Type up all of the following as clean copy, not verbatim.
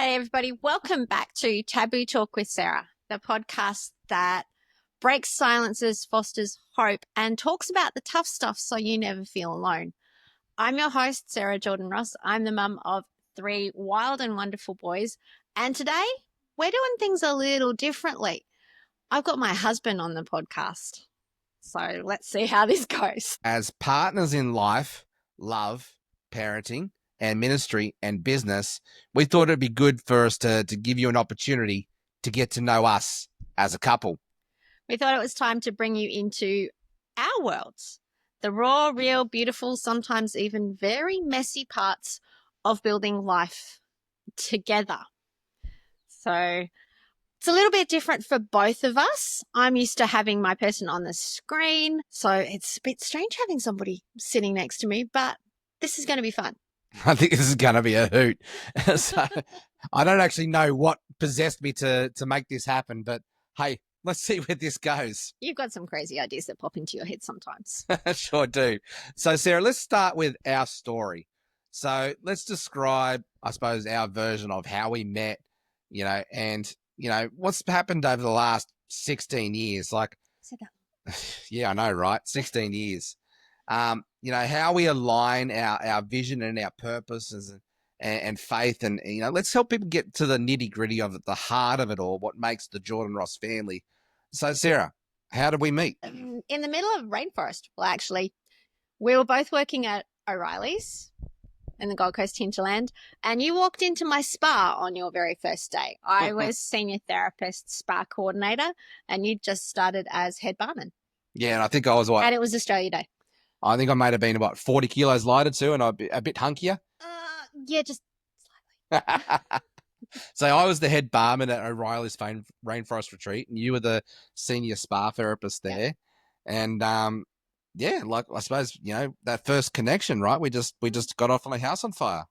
Hey, everybody. Welcome back to Taboo Talk with Sarah, the podcast that breaks silences, fosters hope, and talks about the tough stuff so you never feel alone. I'm your host, Sarah Jordan Ross. I'm the mum of 3 wild and wonderful boys. And today we're doing things a little differently. I've got my husband on the podcast. So let's see how this goes. As partners in life, love, parenting, and ministry and business, we thought it'd be good for us to give you an opportunity to get to know us as a couple. We thought it was time to bring you into our worlds, the raw, real, beautiful, sometimes even very messy parts of building life together. So it's a little bit different for both of us. I'm used to having my person on the screen, so it's a bit strange having somebody sitting next to me, but this is going to be fun. I think this is going to be a hoot. So I don't actually know what possessed me to make this happen, but hey, let's see where this goes. You've got some crazy ideas that pop into your head sometimes. Sure do. So Sarah, let's start with our story. So let's describe, I suppose, our version of how we met, and, what's happened over the last 16 years. Like, yeah, I know, right? 16 years. How we align our vision and our purposes and faith. And, let's help people get to the nitty gritty of it, the heart of it all, what makes the Jordan Ross family. So, Sarah, how did we meet? In the middle of rainforest. Well, actually, we were both working at O'Reilly's in the Gold Coast hinterland, and you walked into my spa on your very first day. I was senior therapist, spa coordinator, and you just started as head barman. Yeah, and I think I was what? And it was Australia Day. I think I might have been about 40 kilos lighter too, and a bit hunkier. Yeah, just slightly. So I was the head barman at O'Reilly's Rainforest Retreat, and you were the senior spa therapist there. Yep. And like I suppose that first connection, right? We just got off on a house on fire.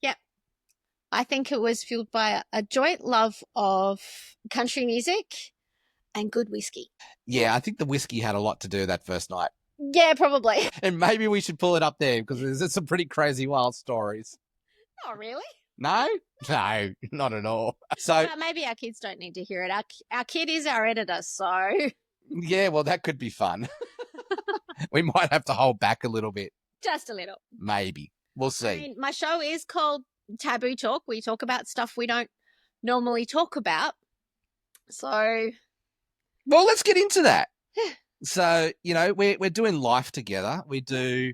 Yep. I think it was fueled by a joint love of country music and good whiskey. Yeah, I think the whiskey had a lot to do that first night. Yeah, probably. And maybe we should pull it up there because there's some pretty crazy wild stories. Oh, really? No, not at all. So maybe our kids don't need to hear it. Our kid is our editor, so yeah, well, that could be fun. We might have to hold back a little bit. Just a little. Maybe. We'll see. I mean, my show is called Taboo Talk. We talk about stuff we don't normally talk about. So, well, let's get into that. So, we're doing life together. We do,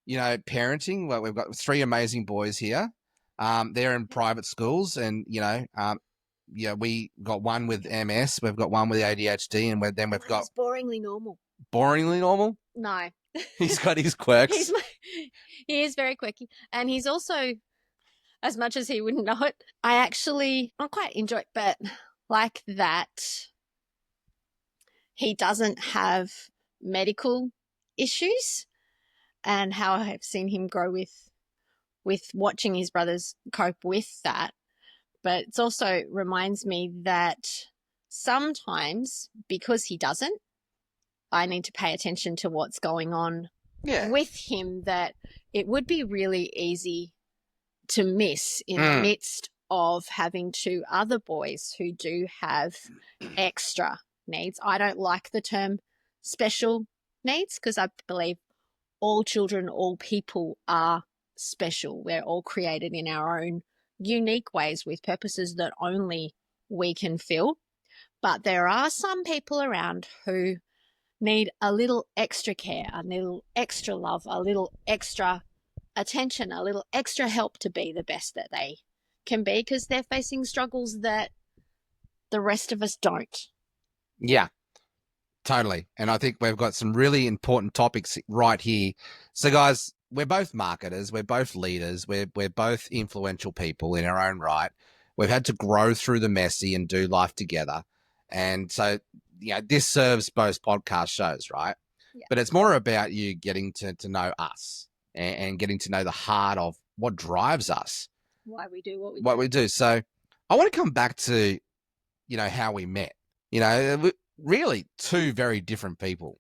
parenting. Well, we've got 3 amazing boys here. They're in private schools, and we got one with MS, we've got one with ADHD, and then we've got boringly normal. Boringly normal? No, he's got his quirks. He is very quirky, and he's also, as much as he wouldn't know it, I quite enjoy it, but like that, he doesn't have medical issues, and how I have seen him grow with watching his brothers cope with that. But it also reminds me that sometimes, because he doesn't, I need to pay attention to what's going on with him, that it would be really easy to miss in the midst of having 2 other boys who do have extra needs. I don't like the term special needs because I believe all children, all people are special. We're all created in our own unique ways with purposes that only we can fill. But there are some people around who need a little extra care, a little extra love, a little extra attention, a little extra help to be the best that they can be, because they're facing struggles that the rest of us don't. Yeah, totally. And I think we've got some really important topics right here. So guys, we're both marketers, we're both leaders, we're both influential people in our own right. We've had to grow through the messy and do life together. And so, this serves both podcast shows, right? Yeah. But it's more about you getting to know us and getting to know the heart of what drives us. Why we do what we do. So I want to come back to, how we met. Really 2 very different people,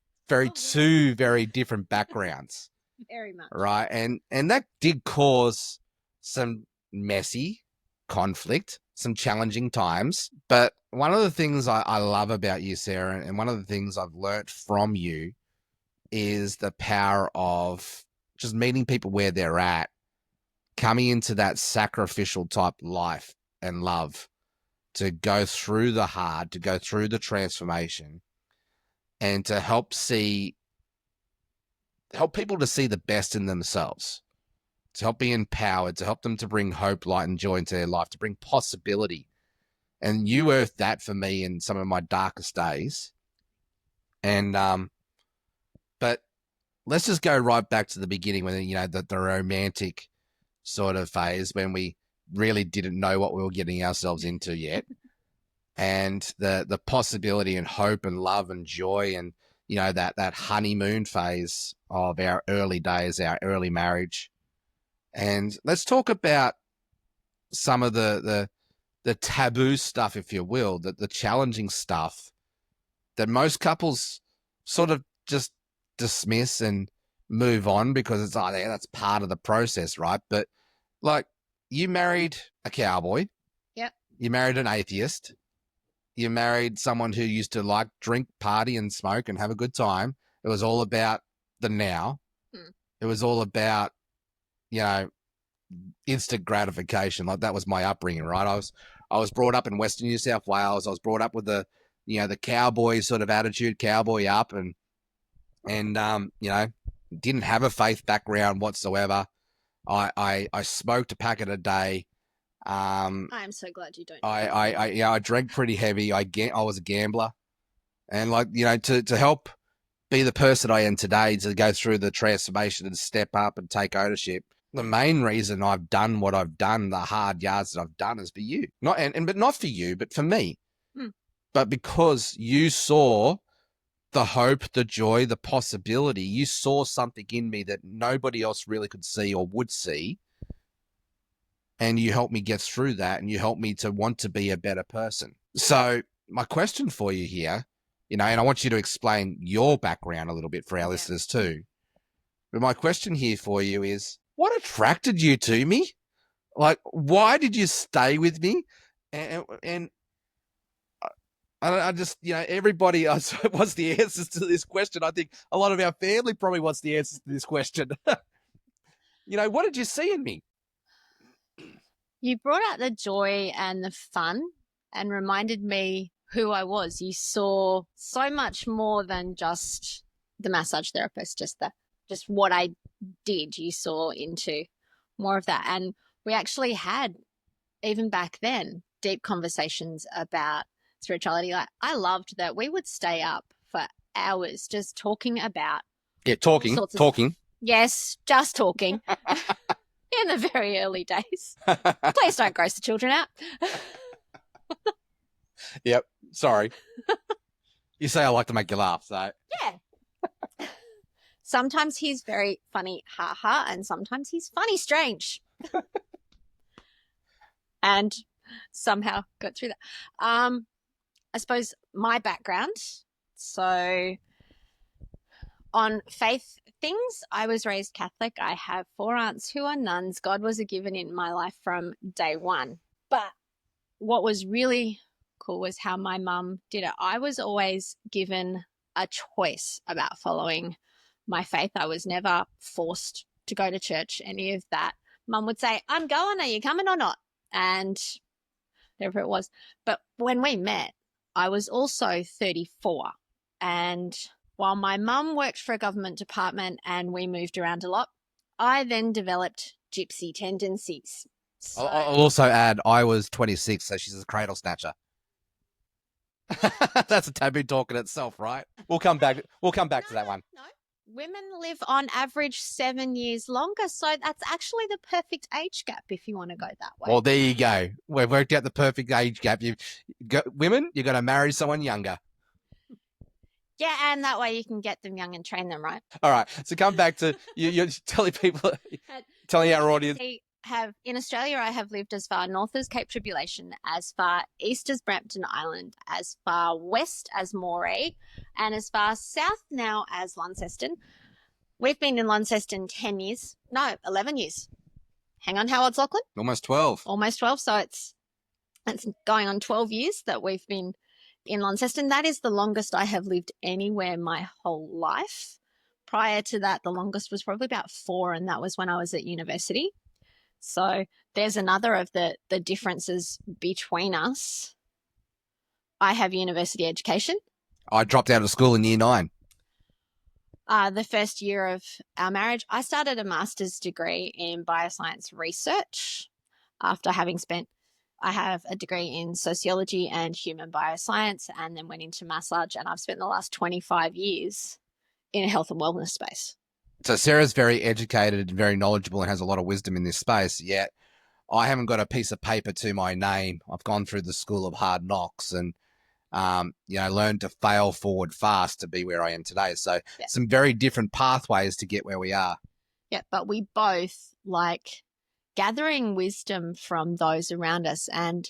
two very different backgrounds. Very much. Right. And that did cause some messy conflict, some challenging times. But one of the things I love about you, Sarah, and one of the things I've learnt from you is the power of just meeting people where they're at, coming into that sacrificial type life and love to go through the hard, to go through the transformation, and to help people to see the best in themselves, to help be empowered, to help them to bring hope, light, and joy into their life, to bring possibility. And you earthed that for me in some of my darkest days. And but let's just go right back to the beginning when, you know, the romantic sort of phase when we really didn't know what we were getting ourselves into yet. And the possibility and hope and love and joy and, you know, that honeymoon phase of our early days, our early marriage. And let's talk about some of the taboo stuff, if you will, the challenging stuff that most couples sort of just dismiss and move on because it's like, yeah, that's part of the process, right? But like, you married a cowboy. Yep. You married an atheist. You married someone who used to like drink, party, and smoke and have a good time. It was all about the now. It was all about, you know, instant gratification. Like, that was my upbringing, right? I was brought up in Western New South Wales. I was brought up with the, you know, the cowboy sort of attitude, cowboy up, and you know, didn't have a faith background whatsoever. I smoked a packet a day. I'm so glad you don't. I drank pretty heavy. I was a gambler, and like, you know, to help be the person I am today, to go through the transformation and step up and take ownership. The main reason I've done what I've done, the hard yards that I've done, is for you. But not for you, but for me. But because you saw the hope, the joy, the possibility, you saw something in me that nobody else really could see or would see. And you helped me get through that, and you helped me to want to be a better person. So my question for you here, you know, and I want you to explain your background a little bit for our listeners too. But my question here for you is, what attracted you to me? Like, why did you stay with me? And I just, you know, everybody wants the answers to this question. I think a lot of our family probably wants the answers to this question. You know, what did you see in me? You brought out the joy and the fun and reminded me who I was. You saw so much more than just the massage therapist, just what I did. You saw into more of that. And we actually had, even back then, deep conversations about spirituality. Like, I loved that we would stay up for hours just talking about talking. Yes, just talking. In the very early days. Please don't gross the children out. Yep. Sorry. You say I like to make you laugh, so. Yeah. Sometimes he's very funny, ha, and sometimes he's funny, strange. And somehow got through that. I suppose my background. So on faith things, I was raised Catholic. I have 4 aunts who are nuns. God was a given in my life from day one. But what was really cool was how my mum did it. I was always given a choice about following my faith. I was never forced to go to church, any of that. Mum would say, I'm going, are you coming or not? And whatever it was. But when we met, I was also 34. And while my mum worked for a government department and we moved around a lot, I then developed gypsy tendencies. So, I'll also add, I was 26, so she's a cradle snatcher. That's a taboo talk in itself, right? We'll come back to that one. No. Women live on average 7 years longer, so that's actually the perfect age gap if you want to go that way. Well, there you go. We've worked out the perfect age gap. Women, you're going to marry someone younger. Yeah, and that way you can get them young and train them, right? All right. So come back to you're telling people, telling our audience. In Australia, I have lived as far north as Cape Tribulation, as far east as Brampton Island, as far west as Moree, and as far south now as Launceston. We've been in Launceston 11 years. hang on, how old's Lachlan? Almost 12. Almost 12. So it's going on 12 years that we've been in Launceston. That is the longest I have lived anywhere my whole life. Prior to that, the longest was probably about 4, and that was when I was at university. So there's another of the differences between us. I have university education. I dropped out of school in year 9. The first year of our marriage, I started a master's degree in bioscience research after having I have a degree in sociology and human bioscience, and then went into massage, and I've spent the last 25 years in a health and wellness space. So Sarah's very educated and very knowledgeable and has a lot of wisdom in this space, yet I haven't got a piece of paper to my name. I've gone through the school of hard knocks and learned to fail forward fast to be where I am today. So some very different pathways to get where we are. Yeah, but we both like gathering wisdom from those around us and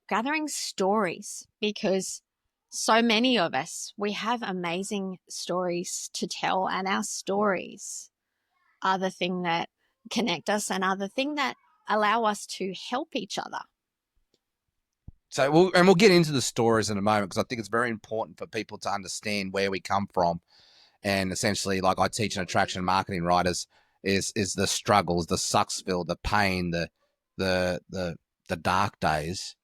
gathering stories, because so many of us, we have amazing stories to tell, and our stories are the thing that connect us and are the thing that allow us to help each other. So we'll get into the stories in a moment, because I think it's very important for people to understand where we come from. And essentially, like I teach in attraction marketing, right, is the struggles, the Sucksville, the pain, the dark days.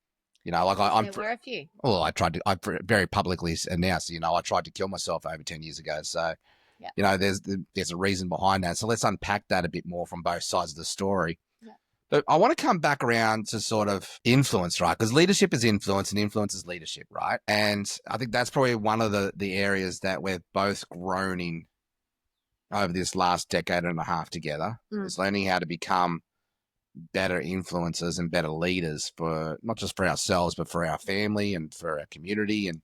Like there were a few. Well, I very publicly announced, I tried to kill myself over 10 years ago. So, there's a reason behind that. So let's unpack that a bit more from both sides of the story. Yeah. But I want to come back around to sort of influence, right? Because leadership is influence and influence is leadership, right? And I think that's probably one of the areas that we've both grown in over this last decade and a half together, is learning how to become better influencers and better leaders, for not just for ourselves, but for our family and for our community. And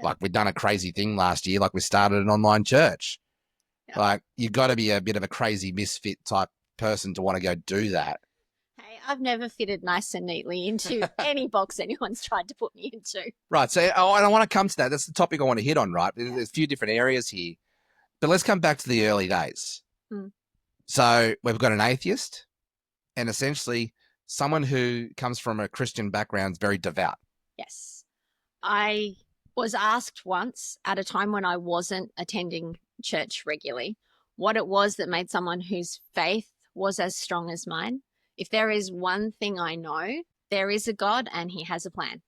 like, we've done a crazy thing last year. Like, we started an online church. Yeah. Like, you've got to be a bit of a crazy misfit type person to want to go do that. Hey, I've never fitted nice and neatly into any box anyone's tried to put me into. Right. So I want to come to that. That's the topic I want to hit on, right? Yeah. There's a few different areas here, but let's come back to the early days. So we've got an atheist, and essentially someone who comes from a Christian background is very devout. Yes. I was asked once, at a time when I wasn't attending church regularly, what it was that made someone whose faith was as strong as mine. If there is one thing I know, there is a God and he has a plan.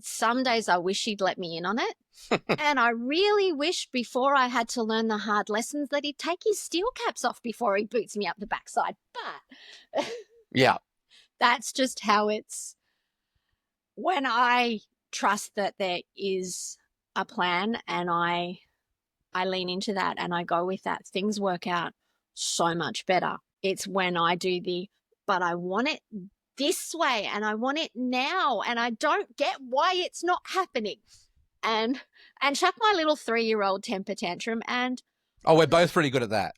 Some days I wish he'd let me in on it. And I really wish, before I had to learn the hard lessons, that he'd take his steel caps off before he boots me up the backside. But yeah, that's just how it's. When I trust that there is a plan and I lean into that and I go with that, things work out so much better. It's when I do but I want it this way and I want it now and I don't get why it's not happening. And chuck my little 3-year-old temper tantrum and... Oh, we're both pretty good at that.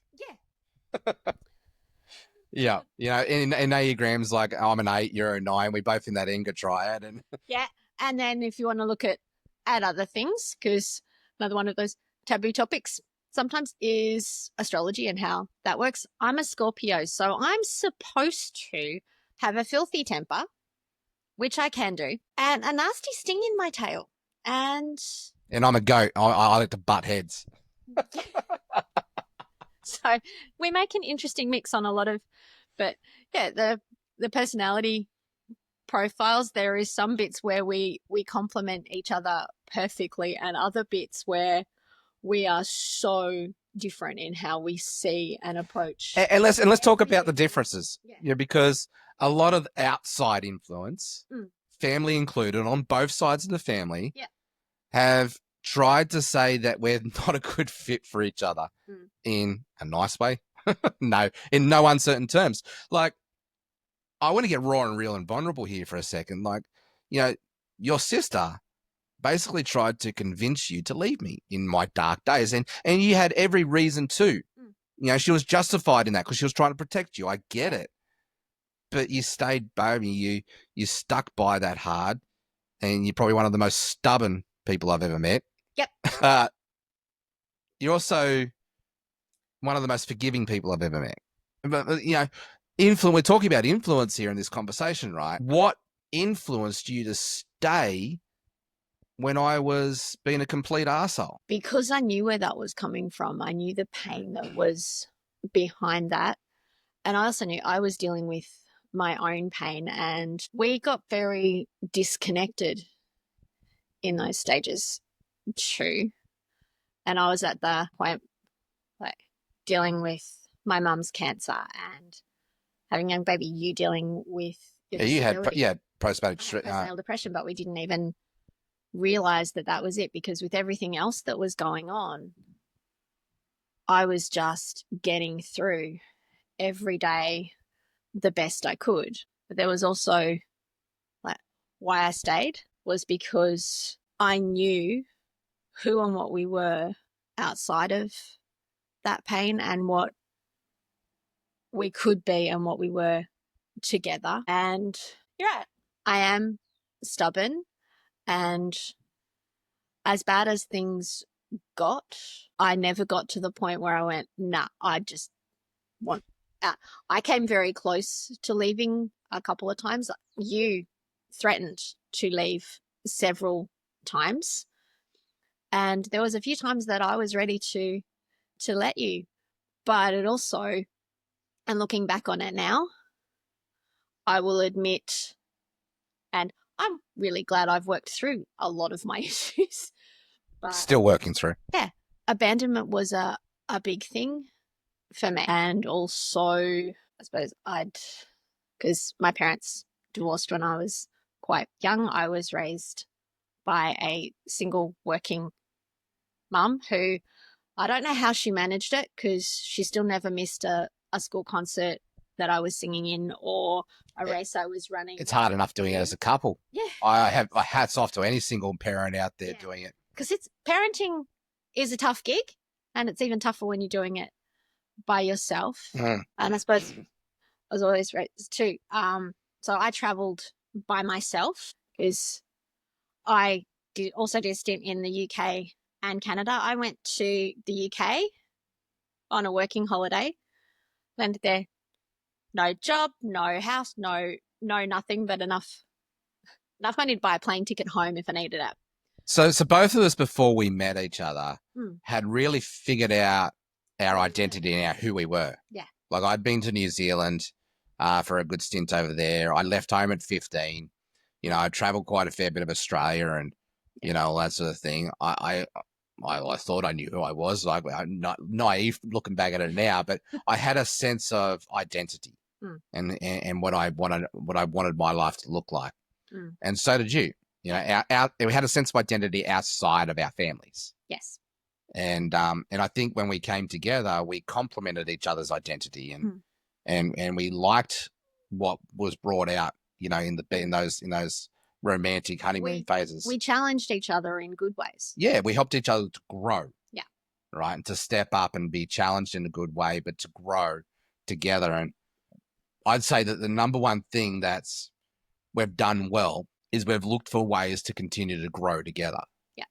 Yeah. Yeah. In Enneagrams, like, I'm an 8, you're a 9. We both in that anger triad. And yeah. And then if you want to look at other things, because another one of those taboo topics sometimes is astrology and how that works. I'm a Scorpio, so I'm supposed to have a filthy temper, which I can do, and a nasty sting in my tail. And I'm a goat. I like to butt heads. So we make an interesting mix on a lot of, but yeah, the personality profiles, there is some bits where we complement each other perfectly and other bits where we are so different in how we see and approach. And let's talk about the differences. Yeah, because a lot of outside influence, family included, on both sides of the family, have tried to say that we're not a good fit for each other in a nice way. No, in no uncertain terms. Like, I want to get raw and real and vulnerable here for a second. Like, your sister basically tried to convince you to leave me in my dark days. And you had every reason to. She was justified in that because she was trying to protect you. I get it. But you stayed by me. You stuck by that hard. And you're probably one of the most stubborn people I've ever met. Yep. You're also one of the most forgiving people I've ever met. But, We're talking about influence here in this conversation, right? What influenced you to stay when I was being a complete arsehole? Because I knew where that was coming from. I knew the pain that was behind that. And I also knew I was dealing with my own pain, and we got very disconnected in those stages too. And I was at the point like dealing with my mum's cancer and having a young baby, you dealing with your disability. You had postnatal postnatal depression, but we didn't even realize that that was it, because with everything else that was going on, I was just getting through every day the best I could. But there was also like why I stayed was because I knew who and what we were outside of that pain and what we could be and what we were together. And you're right, I am stubborn, and as bad as things got, I never got to the point where I went, nah, I just want out. I came very close to leaving a couple of times. You threatened to leave several times. And there was a few times that I was ready to let you. But it also, and looking back on it now, I will admit, and I'm really glad I've worked through a lot of my issues. But still working through. Yeah. Abandonment was a big thing for me. And also, I suppose because my parents divorced when I was quite young. I was raised by a single working mum who, I don't know how she managed it, because she still never missed a school concert that I was singing in or a race I was running. It's hard enough doing it as a couple. Yeah. I have hats off to any single parent out there doing it. Because parenting is a tough gig, and it's even tougher when you're doing it by yourself. And I suppose I was always raised too. So I traveled by myself, because I also did a stint in the UK and Canada. I went to the UK on a working holiday, landed there, no job, no house, no nothing, but enough money to buy a plane ticket home if I needed it. So both of us, before we met each other, had really figured out our identity and who we were. Yeah. Like, I'd been to New Zealand for a good stint over there. I left home at 15. You know, I traveled quite a fair bit of Australia and, you know, all that sort of thing. I thought I knew who I was. Like, I'm not naive looking back at it now, but I had a sense of identity and what I wanted my life to look like. And so did you. You know, we had a sense of identity outside of our families. Yes. And I think when we came together, we complemented each other's identity and we liked what was brought out, you know, in those romantic honeymoon phases. We challenged each other in good ways. Yeah, we helped each other to grow. Yeah. Right, and to step up and be challenged in a good way, but to grow together. And I'd say that the number one thing we've done well is we've looked for ways to continue to grow together. Yeah.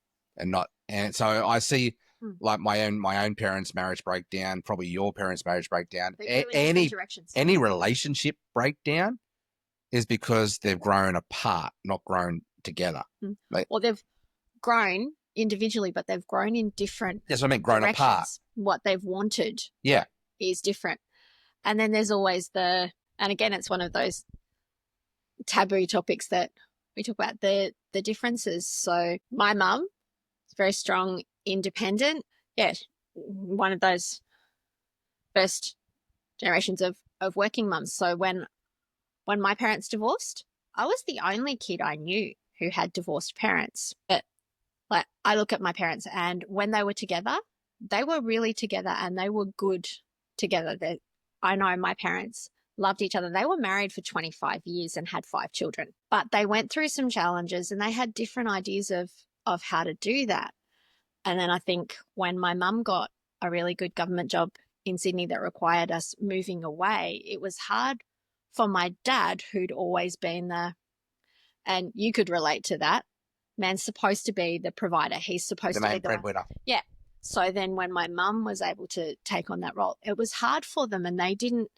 And so I see like my own parents' marriage breakdown, probably your parents' marriage breakdown, any relationship breakdown is because they've grown apart, not grown together. Well, they've grown individually, but they've grown in different. That's what I mean, grown apart. What they've wanted is different. And then there's always and again, it's one of those taboo topics that we talk about, the differences. So my mum is very strong, independent. Yeah, one of those first generations of working mums. So when my parents divorced, I was the only kid I knew who had divorced parents. But like, I look at my parents, and when they were together, they were really together and they were good together. I know my parents loved each other. They were married for 25 years and had 5 children, but they went through some challenges and they had different ideas of how to do that. And then I think when my mum got a really good government job in Sydney that required us moving away, it was hard for my dad, who'd always been there. And you could relate to that. Man's supposed to be the provider. He's supposed to be the breadwinner. Yeah. So then when my mum was able to take on that role, it was hard for them, and they didn't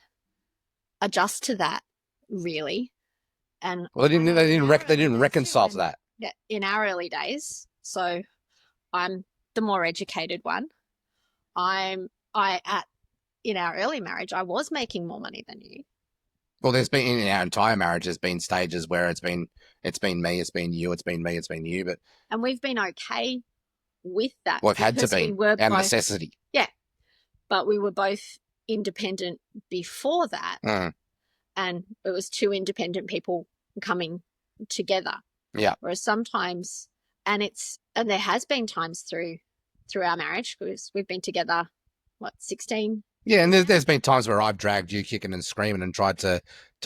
adjust to that, really. And Well, they didn't reconcile to that. Yeah, in our early days. So I'm the more educated one. In our early marriage, I was making more money than you. Well, there's been in our entire marriage, there's been stages where it's been me, it's been you, it's been me, it's been you, and we've been okay with that. We've had to be out of necessity. Yeah, but we were both independent before that, and it was two independent people coming together. Yeah. Whereas sometimes, and there has been times through our marriage, because we've been together, 16? Yeah, and there's been times where I've dragged you kicking and screaming and tried to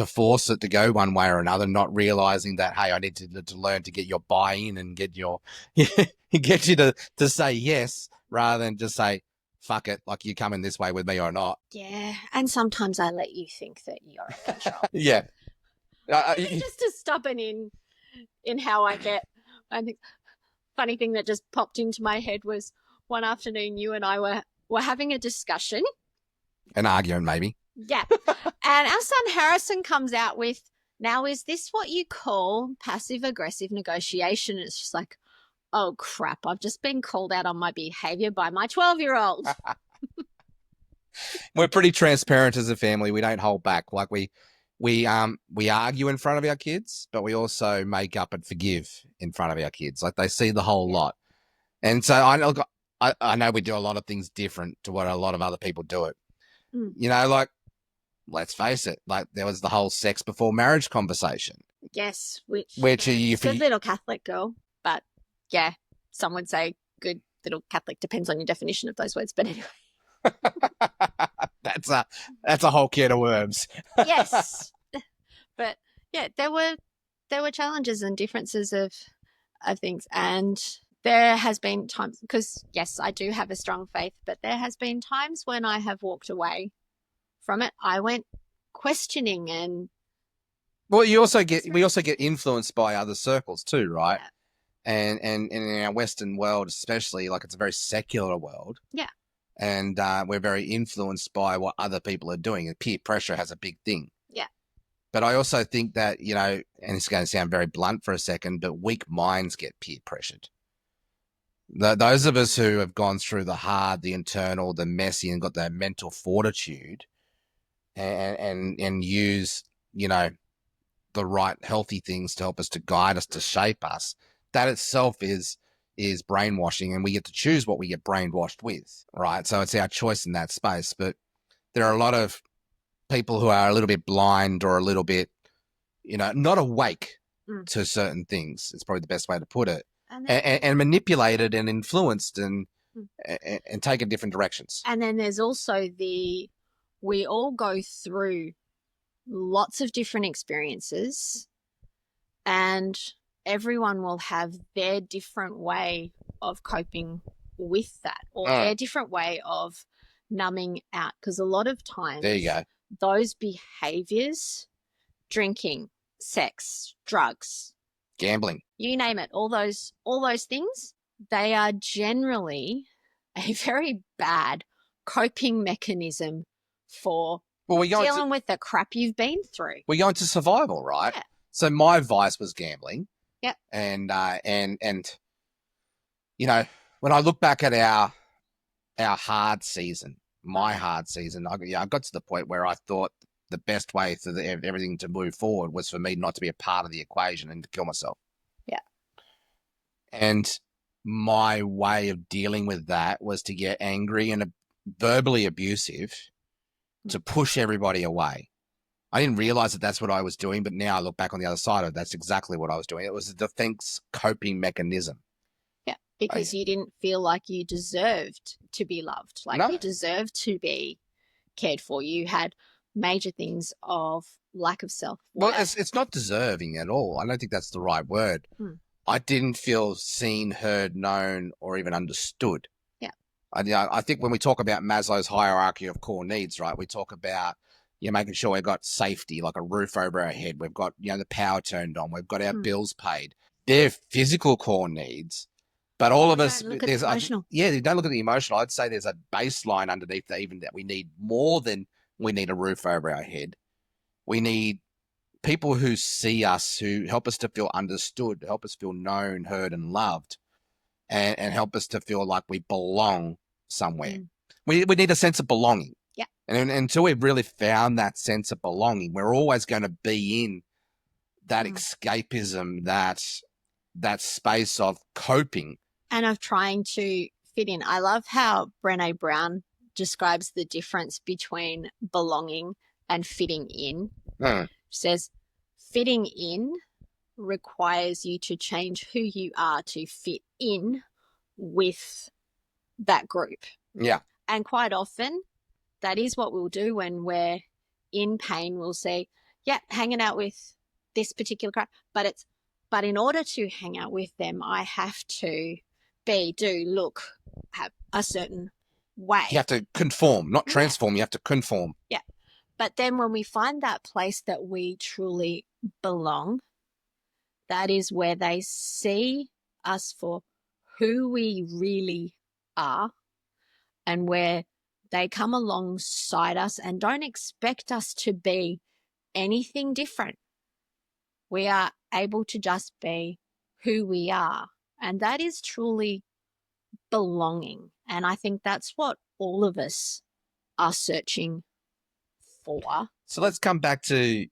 force it to go one way or another, not realizing that, hey, I need to learn to get your buy-in and get you to say yes rather than just say, fuck it, like you coming this way with me or not. Yeah, and sometimes I let you think that you're in control. Yeah. Just as stubborn in how I get. I think funny thing that just popped into my head was one afternoon you and I were having a discussion. An argument, maybe. Yeah. And our son Harrison comes out with, now, is this what you call passive-aggressive negotiation? It's just like, oh, crap, I've just been called out on my behavior by my 12-year-old. We're pretty transparent as a family. We don't hold back. Like we argue in front of our kids, but we also make up and forgive in front of our kids. Like they see the whole lot. And so I know we do a lot of things different to what a lot of other people do it. You know, like, let's face it, like there was the whole sex before marriage conversation. Yes, which are you good little Catholic girl, but yeah, some would say good little Catholic, depends on your definition of those words, but anyway. That's a whole can of worms. Yes. But yeah, there were challenges and differences of things, and there has been times, because yes, I do have a strong faith, but there has been times when I have walked away from it. I went questioning, and well, we also get influenced by other circles too, right? Yeah. And in our Western world, especially, like it's a very secular world. Yeah. And we're very influenced by what other people are doing, and peer pressure has a big thing. Yeah. But I also think that, you know, and it's going to sound very blunt for a second, but weak minds get peer pressured. Those of us who have gone through the hard, the internal, the messy, and got that mental fortitude and use, you know, the right healthy things to help us, to guide us, to shape us, that itself is brainwashing, and we get to choose what we get brainwashed with, right? So it's our choice in that space. But there are a lot of people who are a little bit blind or a little bit, you know, not awake to certain things. It's probably the best way to put it. And manipulated and influenced and taken different directions. And then there's also we all go through lots of different experiences, and everyone will have their different way of coping with that, or their different way of numbing out. Because a lot of times, there you go, those behaviors, drinking, sex, drugs, gambling, you name it, all those things, they are generally a very bad coping mechanism for dealing with the crap you've been through. We're going to survival, right? Yeah. So my vice was gambling. Yeah. And you know, when I look back at our hard season, my hard season, I got to the point where I thought the best way for everything to move forward was for me not to be a part of the equation and to kill myself. Yeah. And my way of dealing with that was to get angry and verbally abusive to push everybody away. I didn't realize that that's what I was doing, but now I look back on the other side of it, that's exactly what I was doing. It was a defense coping mechanism. Yeah, because you didn't feel like you deserved to be loved, like you deserved to be cared for. You had major things of lack of self-worth. Well, it's not deserving at all. I don't think that's the right word. I didn't feel seen, heard, known, or even understood. Yeah. I think when we talk about Maslow's hierarchy of core needs, right, we talk about, you know, making sure we've got safety, like a roof over our head. We've got, you know, the power turned on. We've got our bills paid. They're physical core needs. But all of us, there's emotional. You don't look at the emotional. I'd say there's a baseline underneath that, even that we need more than we need a roof over our head. We need people who see us, who help us to feel understood, help us feel known, heard, and loved, and help us to feel like we belong somewhere. We need a sense of belonging. Yeah. And until we've really found that sense of belonging, we're always going to be in that escapism, that space of coping. And of trying to fit in. I love how Brené Brown describes the difference between belonging and fitting in. She says, fitting in requires you to change who you are to fit in with that group. Yeah. And quite often, that is what we'll do when we're in pain. We'll say, yeah, hanging out with this particular crowd. But in order to hang out with them, I have to be, do, look, have a certain way. You have to conform, not transform. You have to conform. Yeah. But then when we find that place that we truly belong, that is where they see us for who we really are, and where they come alongside us and don't expect us to be anything different. We are able to just be who we are. And that is truly belonging. And I think that's what all of us are searching for. So let's come back to,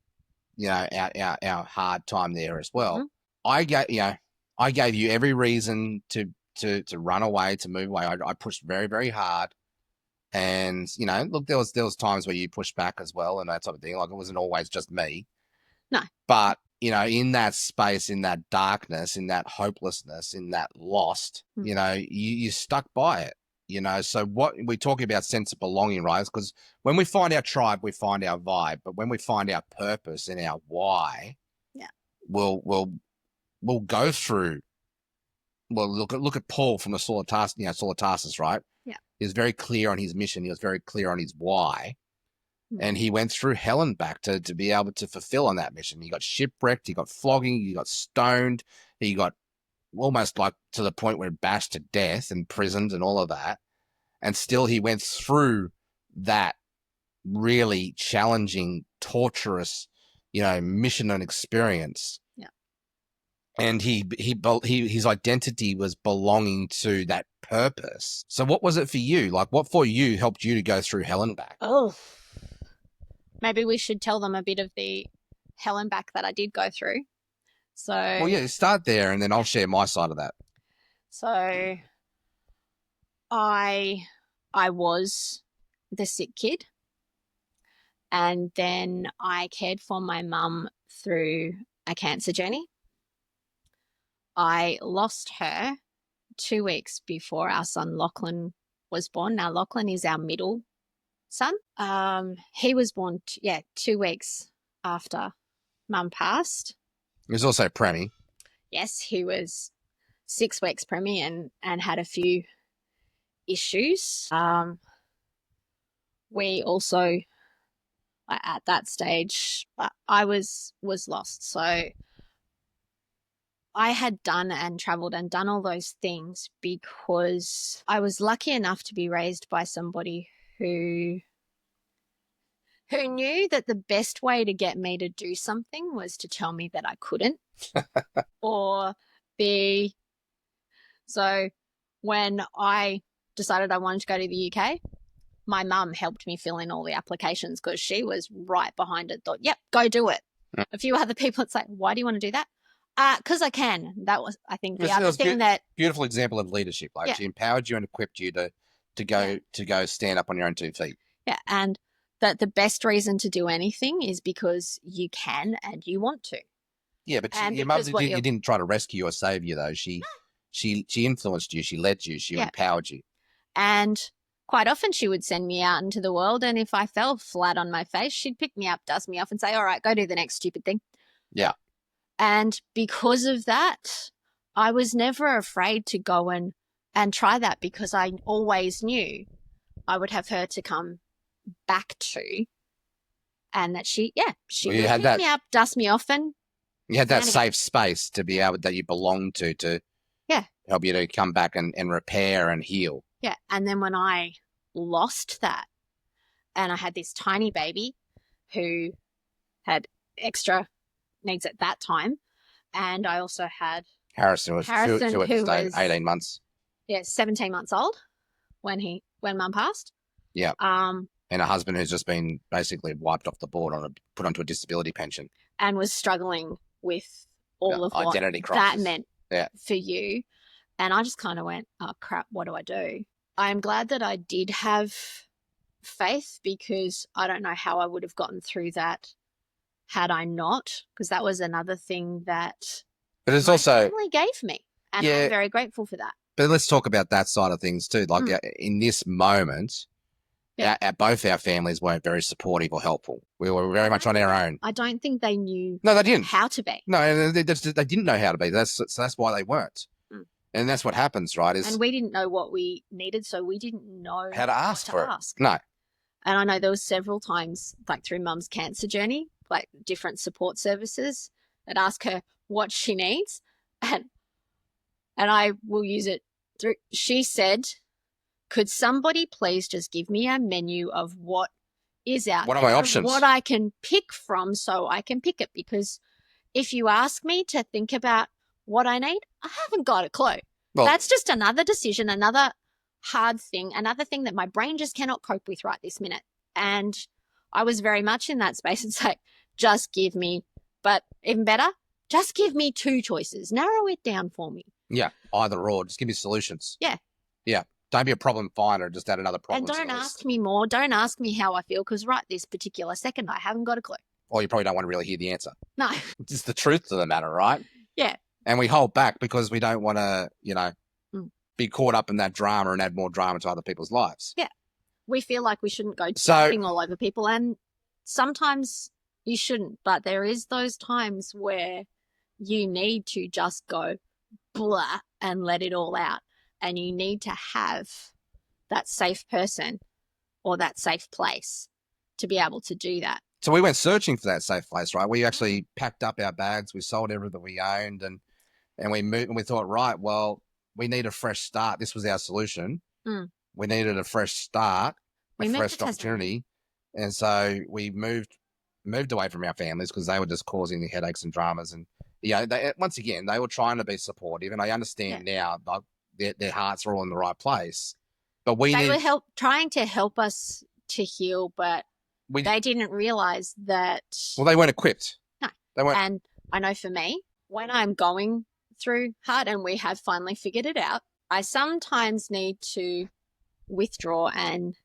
our hard time there as well. Mm-hmm. I gave you every reason to run away, to move away. I pushed very, very hard. And, look, there was times where you pushed back as well and that type of thing. Like, it wasn't always just me. No. But, in that space, in that darkness, in that hopelessness, in that lost, you stuck by it. So what we're talking about, sense of belonging, right? Because when we find our tribe, we find our vibe. But when we find our purpose and our why, we'll go through. Well, look at Paul from the Saul of Tarsus, right? Yeah. He was very clear on his mission. He was very clear on his why. And he went through hell and back to be able to fulfill on that mission. He got shipwrecked. He got flogging. He got stoned. He got almost like to the point where bashed to death and imprisoned and all of that. And still he went through that really challenging, torturous, mission and experience. Yeah. And his identity was belonging to that purpose. So what was it for you? Like, what for you helped you to go through hell and back? Oh, maybe we should tell them a bit of the hell and back that I did go through. So, well, yeah, start there and then I'll share my side of that. So I was the sick kid, and then I cared for my mum through a cancer journey. I lost her 2 weeks before our son Lachlan was born. Now, Lachlan is our middle son. He was born 2 weeks after mum passed. He was also preemie. Yes, he was 6 weeks preemie and had a few issues. We also, at that stage, I was lost. So I had done and traveled and done all those things because I was lucky enough to be raised by somebody who knew that the best way to get me to do something was to tell me that I couldn't. So when I decided I wanted to go to the UK, my mum helped me fill in all the applications because she was right behind it. Thought, yep, go do it. A few other people would say, why do you want to do that? Because I can. That was, I think, the other thing that... Beautiful example of leadership. Like, she empowered you and equipped you to go stand up on your own 2 feet. Yeah, and that the best reason to do anything is because you can and you want to. Yeah, but your mum didn't try to rescue or save you, though. She influenced you. She led you. She empowered you. And quite often she would send me out into the world, and if I fell flat on my face, she'd pick me up, dust me off, and say, all right, go do the next stupid thing. Yeah. And because of that, I was never afraid to go and try that, because I always knew I would have her to come back to, and that she would pick me up, dust me off, and you had that safe space to be able, that you belonged to help you to come back and repair and heal. Yeah. And then when I lost that, and I had this tiny baby who had extra needs at that time. And I also had Harrison was Harrison, two at the who stage, was 18 months. 17 months old when Mum passed. Yeah. And a husband who's just been basically wiped off the board put onto a disability pension. And was struggling with all of what identity that crisis meant for you. And I just kind of went, oh, crap, what do I do? I'm glad that I did have faith, because I don't know how I would have gotten through that had I not, because that was another thing that but it's my also family gave me. And I'm very grateful for that. But let's talk about that side of things too. Like in this moment, both our families weren't very supportive or helpful. We were very much on our own. I don't think they knew they didn't. How to be. No, they didn't know how to be. That's why they weren't. And that's what happens, right? And we didn't know what we needed, so we didn't know how to ask for it. No. And I know there was several times, like through Mum's cancer journey, like different support services that ask her what she needs, and I will use it through. She said, "Could somebody please just give me a menu of what is out there? What are my options? What I can pick from, so I can pick it, because if you ask me to think about what I need, I haven't got a clue. Well, that's just another decision, another hard thing, another thing that my brain just cannot cope with right this minute." And I was very much in that space. It's like, just give me, but even better, just give me two choices. Narrow it down for me. Yeah, either or. Just give me solutions. Yeah. Yeah. Don't be a problem finder. Just add another problem. And don't ask me more. Don't ask me how I feel, because right this particular second, I haven't got a clue. Or you probably don't want to really hear the answer. No. It's the truth of the matter, right? Yeah. And we hold back because we don't want to, be caught up in that drama and add more drama to other people's lives. Yeah. We feel like we shouldn't go jumping all over people. And sometimes you shouldn't. But there is those times where you need to just go blah and let it all out. And you need to have that safe person or that safe place to be able to do that. So we went searching for that safe place, right? We actually packed up our bags. We sold everything we owned, and we moved, and we thought, right, well, we need a fresh start. This was our solution. We needed a fresh start, a fresh opportunity. And so we moved away from our families because they were just causing the headaches and dramas. And, once again, they were trying to be supportive. And I understand now their hearts are all in the right place. But they were trying to help us to heal, but they didn't realize that. Well, they weren't equipped. No. They weren't. And I know for me, when I'm going through hard and we have finally figured it out, I sometimes need to withdraw and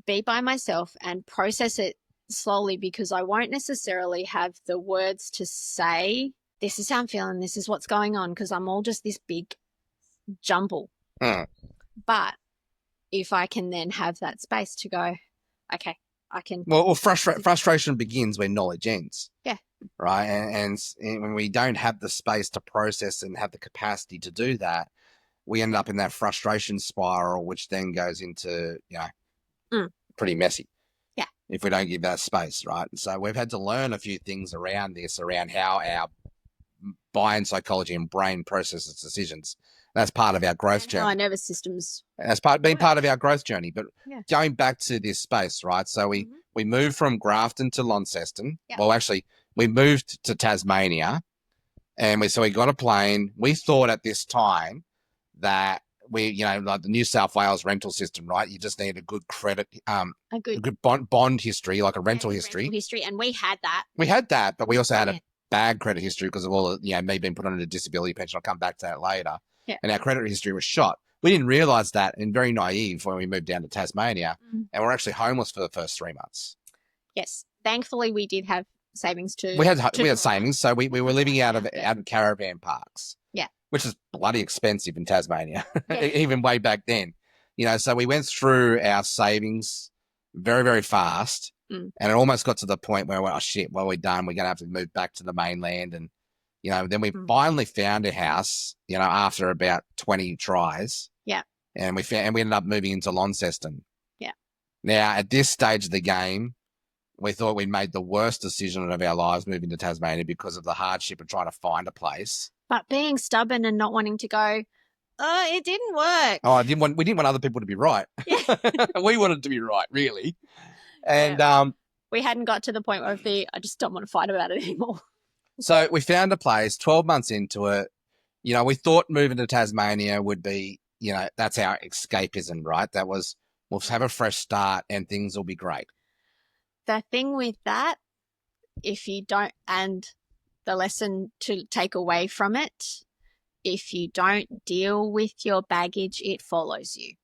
be by myself and process it slowly, because I won't necessarily have the words to say, this is how I'm feeling, this is what's going on, because I'm all just this big jumble. But if I can then have that space to go, okay, I can. Well, frustration begins where knowledge ends. Yeah. Right. And when we don't have the space to process and have the capacity to do that, we end up in that frustration spiral, which then goes into, pretty messy. Yeah. If we don't give that space. Right. And so we've had to learn a few things around this, around how our mind, psychology, and brain processes decisions. That's part of our growth journey. Our nervous systems. That's been part of our growth journey. But going back to this space, right? So we moved from Grafton to Launceston. Yep. Well, actually, we moved to Tasmania, and we got a plane. We thought at this time that like the New South Wales rental system, right? You just need a good credit, a good bond history, like a rental history. And we had that. We had that, but we also had a bad credit history because of all me being put on a disability pension. I'll come back to that later. Yeah. And our credit history was shot. We didn't realize that, and very naive when we moved down to Tasmania, and we're actually homeless for the first 3 months. Yes. Thankfully, we did have savings too. We had savings, so we were living out of caravan parks. Yeah. Which is bloody expensive in Tasmania, even way back then. So we went through our savings very, very fast, and it almost got to the point where, oh shit, well, we're done. We're going to have to move back to the mainland, and then we finally found a house, after about 20 tries. Yeah. And we ended up moving into Launceston. Yeah. Now, at this stage of the game, we thought we'd made the worst decision of our lives moving to Tasmania because of the hardship of trying to find a place. But being stubborn and not wanting to go, it didn't work. Oh, we didn't want other people to be right. Yeah. We wanted to be right, really. And we we hadn't got to the point of I just don't want to fight about it anymore. So we found a place 12 months into it. We thought moving to Tasmania would be, that's our escapism, right? That was, we'll have a fresh start and things will be great. The thing with that, if you don't, and the lesson to take away from it, if you don't deal with your baggage, it follows you.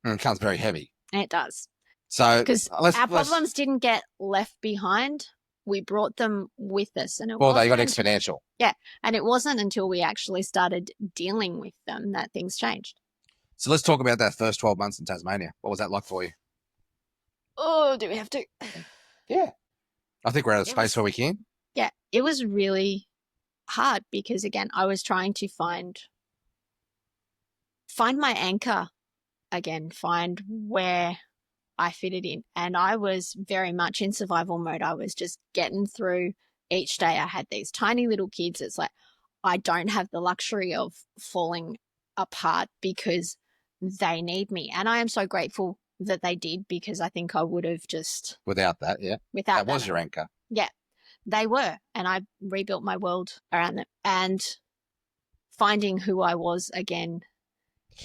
And it becomes very heavy. It does. So because our problems didn't get left behind. We brought them with us. And they got exponential. Yeah. And it wasn't until we actually started dealing with them that things changed. So let's talk about that first 12 months in Tasmania. What was that like for you? Oh, do we have to? Yeah. I think we're out of space where we can. Yeah. It was really hard because, again, I was trying to find my anchor again, find where I fitted in. And I was very much in survival mode. I was just getting through each day. I had these tiny little kids. It's like, I don't have the luxury of falling apart because they need me. And I am so grateful that they did, because I think I would have just... Without that, yeah. That was your anchor. Yeah, they were. And I rebuilt my world around them. And finding who I was again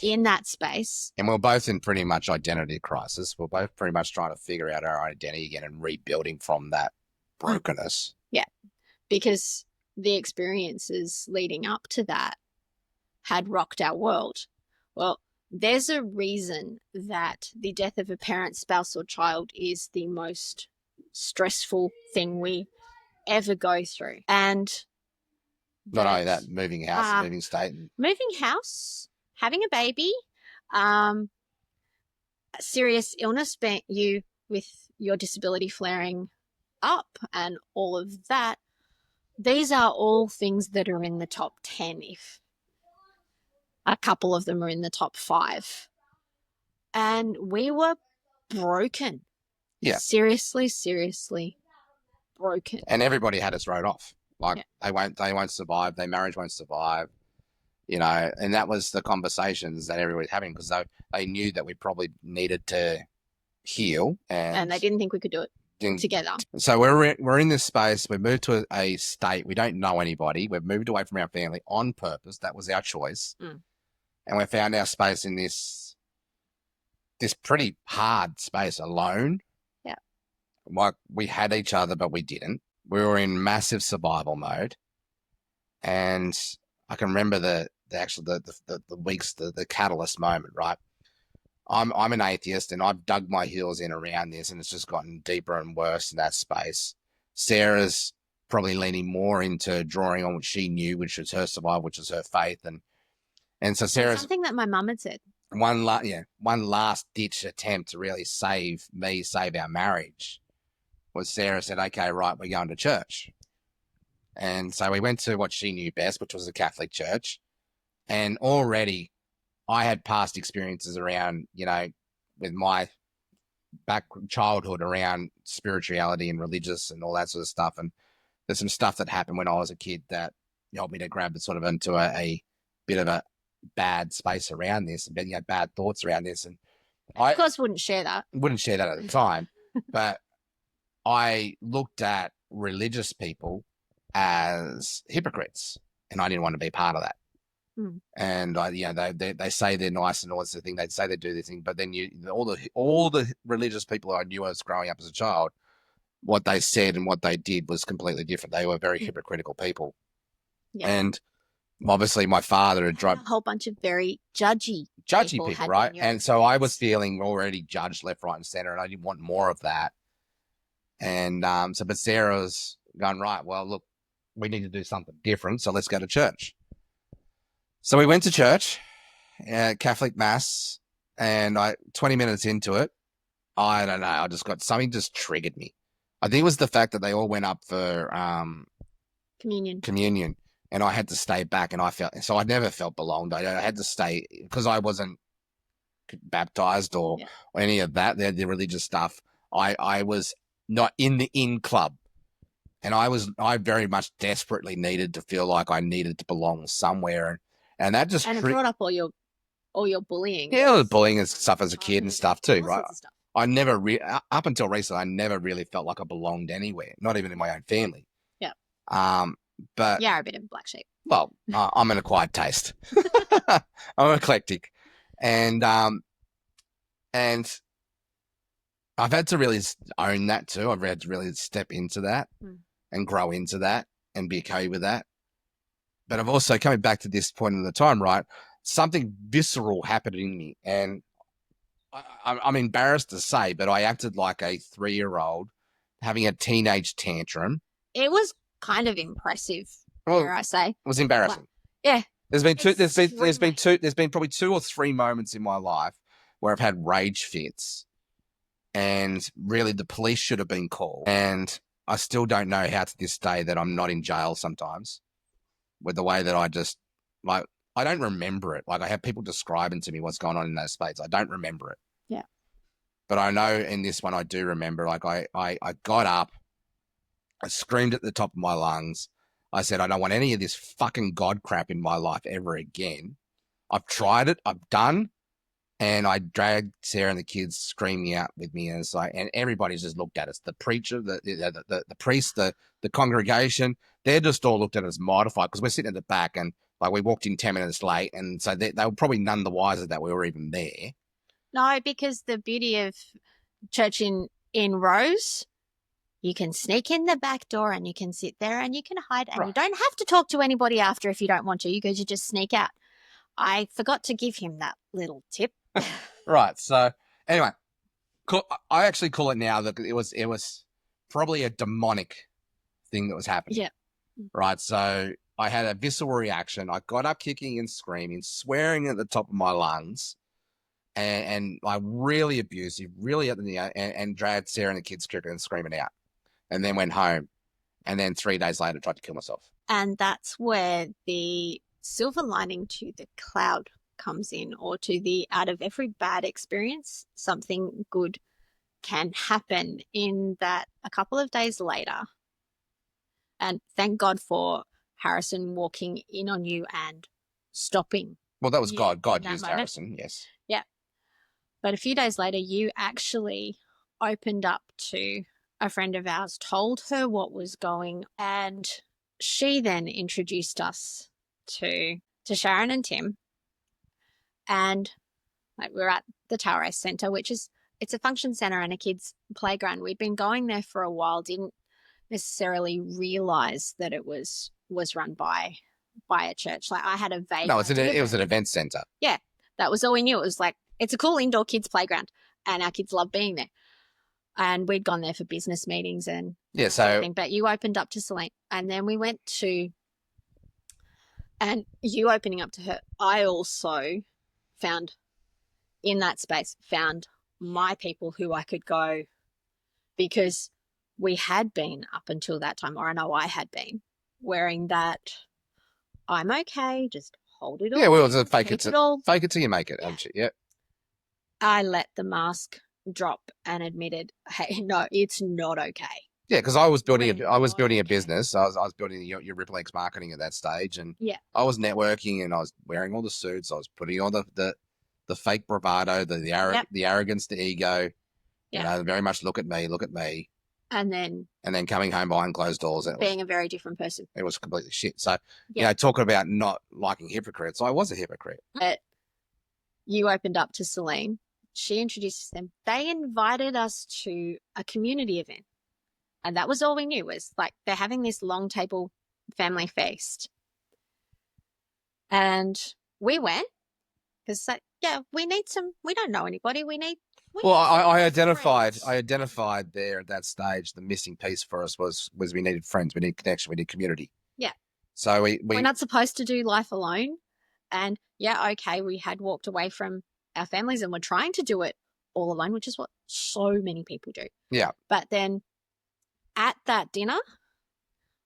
in that space. And we're both in pretty much identity crisis. We're both pretty much trying to figure out our identity again and rebuilding from that brokenness. Yeah, because the experiences leading up to that had rocked our world. Well, there's a reason that the death of a parent, spouse, or child is the most stressful thing we ever go through. And not only that, moving house, moving state. Moving house, having a baby, serious illness, you with your disability flaring up and all of that. These are all things that are in the top 10, if a couple of them are in the top 5. And we were broken. Yeah. Seriously broken. And everybody had us wrote off. Like, they won't survive. Their marriage won't survive. And that was the conversations that everybody was having, because they knew that we probably needed to heal. And they didn't think we could do it together. So we're in this space. We moved to a state. We don't know anybody. We've moved away from our family on purpose. That was our choice. And we found our space in this pretty hard space alone. Yeah. Like, we had each other, but we didn't. We were in massive survival mode. And I can remember the weeks, the catalyst moment, right? I'm an atheist, and I've dug my heels in around this, and it's just gotten deeper and worse in that space. Sarah's probably leaning more into drawing on what she knew, which was her survival, which was her faith, and so Sarah's something that my mum had said. One last ditch attempt to really save our marriage was Sarah said, "Okay, right, we're going to church." And so we went to what she knew best, which was the Catholic church. And already I had past experiences around, with my childhood around spirituality and religious and all that sort of stuff. And there's some stuff that happened when I was a kid that helped me to grab it sort of into a bit of a bad space around this, and bad thoughts around this. And I, of course, wouldn't share that at the time. But I looked at religious people as hypocrites, and I didn't want to be part of that. And they say they're nice and all this thing. They say they do this thing, but then all the religious people I knew as growing up as a child, what they said and what they did was completely different. They were very hypocritical people. Yeah. And obviously my father had a whole bunch of very judgy people, right? And so I was feeling already judged left, right, and center, and I didn't want more of that. And but Sarah's going, right, well, look, we need to do something different, so let's go to church. So we went to church, Catholic mass, and 20 minutes into it, I don't know, I just got, something just triggered me. I think it was the fact that they all went up for communion, and I had to stay back, and I never felt belonged. I had to stay because I wasn't baptized or any of that, the religious stuff. I was not in the in club. And I very much desperately needed to feel like I needed to belong somewhere. And that just... And it brought up all your bullying. Yeah, all the bullying and stuff as a kid and stuff too, right? I never up until recently, I never really felt like I belonged anywhere, not even in my own family. Yeah. But yeah, a bit of a black sheep. Well, I'm an acquired taste. I'm eclectic, and I've had to really own that too. I've had to really step into that and grow into that and be okay with that. But I've also coming back to this point in the time, right? Something visceral happened in me, and I'm embarrassed to say, but I acted like a 3-year-old having a teenage tantrum. It was kind of impressive, dare I say. It was embarrassing. Yeah. There's been probably 2 or 3 moments in my life where I've had rage fits, and really the police should have been called. And I still don't know how to this day that I'm not in jail sometimes, with the way that I just like I don't remember it. Like I have people describing to me what's going on in those states. I don't remember it. Yeah. But I know in this one I do remember. Like I got up, I screamed at the top of my lungs. I said, I don't want any of this fucking God crap in my life ever again. I've tried it. I've done. And I dragged Sarah and the kids screaming out with me. And it's like, and everybody's just looked at us. The preacher, the priest, the congregation, they're just all looked at us mortified because we're sitting at the back and like we walked in 10 minutes late. And so they were probably none the wiser that we were even there. No, because the beauty of church in rows, you can sneak in the back door and you can sit there and you can hide and you don't have to talk to anybody after if you don't want to. You just sneak out. I forgot to give him that little tip. Right. So anyway, I actually call it now that it was probably a demonic thing that was happening. Yeah. Right. So I had a visceral reaction. I got up kicking and screaming, swearing at the top of my lungs, and like really abusive, really at the and dragged Sarah and the kids kicking and screaming out, and then went home, and then 3 days later tried to kill myself. And that's where the silver lining to the cloud comes in, or to the out of every bad experience, something good can happen, in that a couple of days later, and thank God for Harrison walking in on you and stopping. Well, that was God. God used moment. Harrison, yes. Yeah. But a few days later, you actually opened up to a friend of ours, told her what was going, and she then introduced us to Sharon and Tim. And like, we're at the Taurus Centre, which is, it's a function centre and a kids' playground. We'd been going there for a while, didn't necessarily realise that it was run by a church. Like, I had a vague No, it was an event centre. Yeah, that was all we knew. It was like, it's a cool indoor kids' playground and our kids love being there. And we'd gone there for business meetings and yeah, so but you opened up to Celine, and then we went to, and you opening up to her, I also found in that space, found my people who I could go, because we had been up until that time, or I know I had been wearing that I'm okay, just hold it all. Yeah, well, it was a fake it till you make it, haven't you? Yep. I let the mask drop and admitted, hey, no, it's not okay. Yeah, because I was building a business. I was building your Ripple X marketing at that stage, and yeah, I was networking and I was wearing all the suits. I was putting all the fake bravado, the arrogance, the ego. You know, very much look at me. And then coming home behind closed doors and being a very different person. It was completely shit. So you know, talking about not liking hypocrites, I was a hypocrite. But you opened up to Celine. She introduced them. They invited us to a community event. And that was all we knew, was like they're having this long table family feast. And we went because, we don't know anybody. I identified there at that stage, the missing piece for us was we needed friends. We needed connection. We needed community. Yeah. So we're not supposed to do life alone. And we had walked away from our families and we're trying to do it all alone, which is what so many people do. Yeah. But then at that dinner,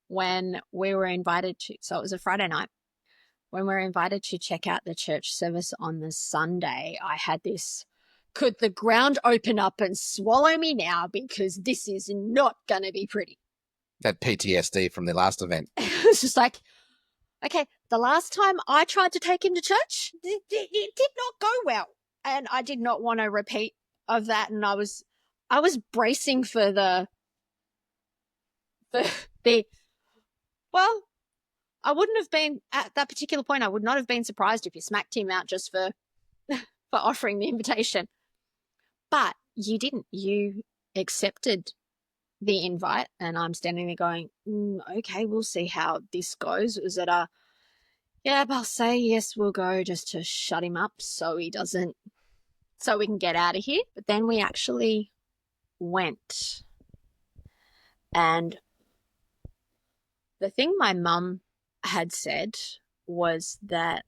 when we were invited to, so it was a Friday night, when we were invited to check out the church service on the Sunday, I had this, could the ground open up and swallow me now, because this is not going to be pretty. That PTSD from the last event. It was just like, okay, the last time I tried to take him to church, it did not go well. And I did not want to repeat of that, and I was bracing for the well, I wouldn't have been at that particular point. I would not have been surprised if you smacked him out just for offering the invitation. But you didn't. You accepted the invite, and I'm standing there going, okay, we'll see how this goes. Is it yeah, I'll say yes, we'll go, just to shut him up so we can get out of here. But then we actually went. And the thing my mum had said was that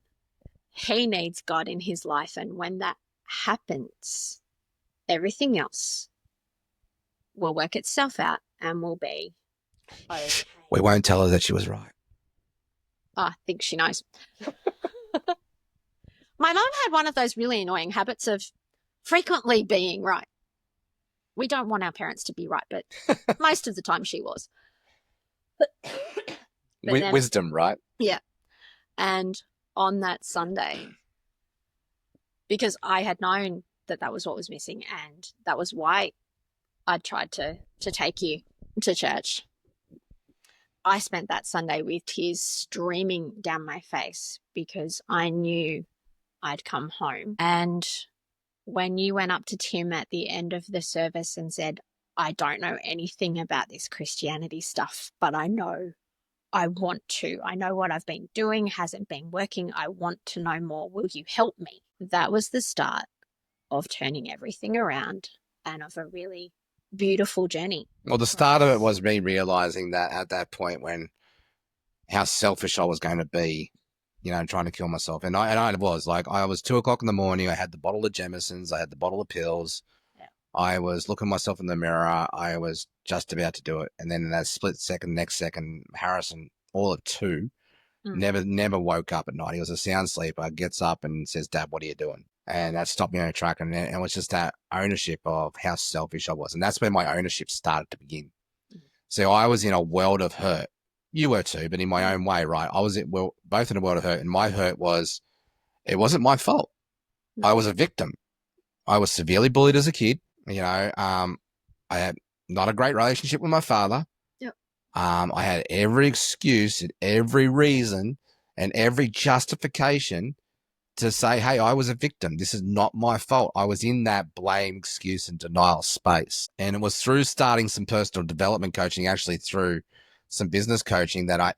he needs God in his life, and when that happens, everything else will work itself out and will be okay. We won't tell her that she was right. I think she knows. My mum had one of those really annoying habits of frequently being right. We don't want our parents to be right, but most of the time she was. Wisdom, right? Yeah. And on that Sunday, because I had known that was what was missing, and that was why I tried to take you to church, I spent that Sunday with tears streaming down my face because I knew I'd come home. And when you went up to Tim at the end of the service and said, I don't know anything about this Christianity stuff, but I know I want to. I know what I've been doing hasn't been working. I want to know more. Will you help me? That was the start of turning everything around and of a really beautiful journey. Well, the start of it was me realizing that at that point when how selfish I was going to be, trying to kill myself. And I was like, I was 2:00 in the morning. I had the bottle of Jamison's. I had the bottle of pills. Yeah. I was looking myself in the mirror. I was just about to do it. And then in that split second, next second, Harrison, all of two, never woke up at night. He was a sound sleeper, gets up and says, Dad, what are you doing? And that stopped me on a track. And it was just that ownership of how selfish I was. And that's where my ownership started to begin. So I was in a world of hurt. You were too, but in my own way, right? I was both in a world of hurt. And my hurt it wasn't my fault. No. I was a victim. I was severely bullied as a kid. I had not a great relationship with my father. Yep. I had every excuse and every reason and every justification to say, hey, I was a victim. This is not my fault. I was in that blame, excuse, and denial space. And it was through starting some personal development coaching, actually through some business coaching, that I,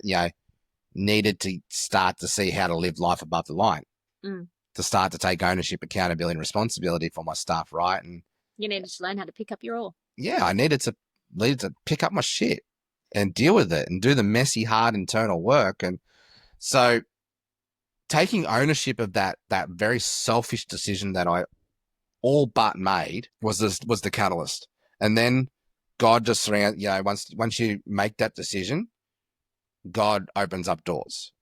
needed to start to see how to live life above the line, to start to take ownership, accountability, and responsibility for my stuff, right? And you needed to learn how to pick up your all. Yeah, I needed to pick up my shit and deal with it and do the messy, hard internal work. And so taking ownership of that very selfish decision that I all but made was the catalyst. And then God just surround, once you make that decision, God opens up doors.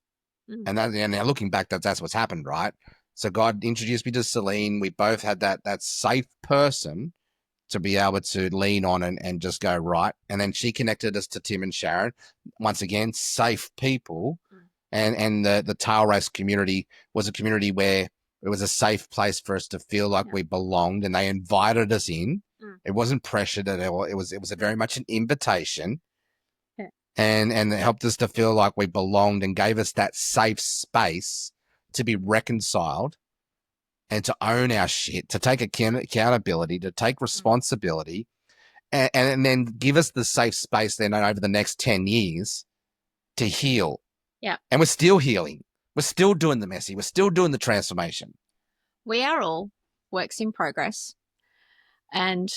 And now looking back, that's what's happened, right? So God introduced me to Celine. We both had that safe person to be able to lean on and just go right. And then she connected us to Tim and Sharon. Once again, safe people. And the tail race community was a community where it was a safe place for us to feel like we belonged, and they invited us in. It wasn't pressured at all. It was very much an invitation. Yeah. And it helped us to feel like we belonged and gave us that safe space to be reconciled and to own our shit, to take accountability, to take responsibility, and then give us the safe space then over the next 10 years to heal. Yeah. And we're still healing. We're still doing the messy. We're still doing the transformation. We are all works in progress. And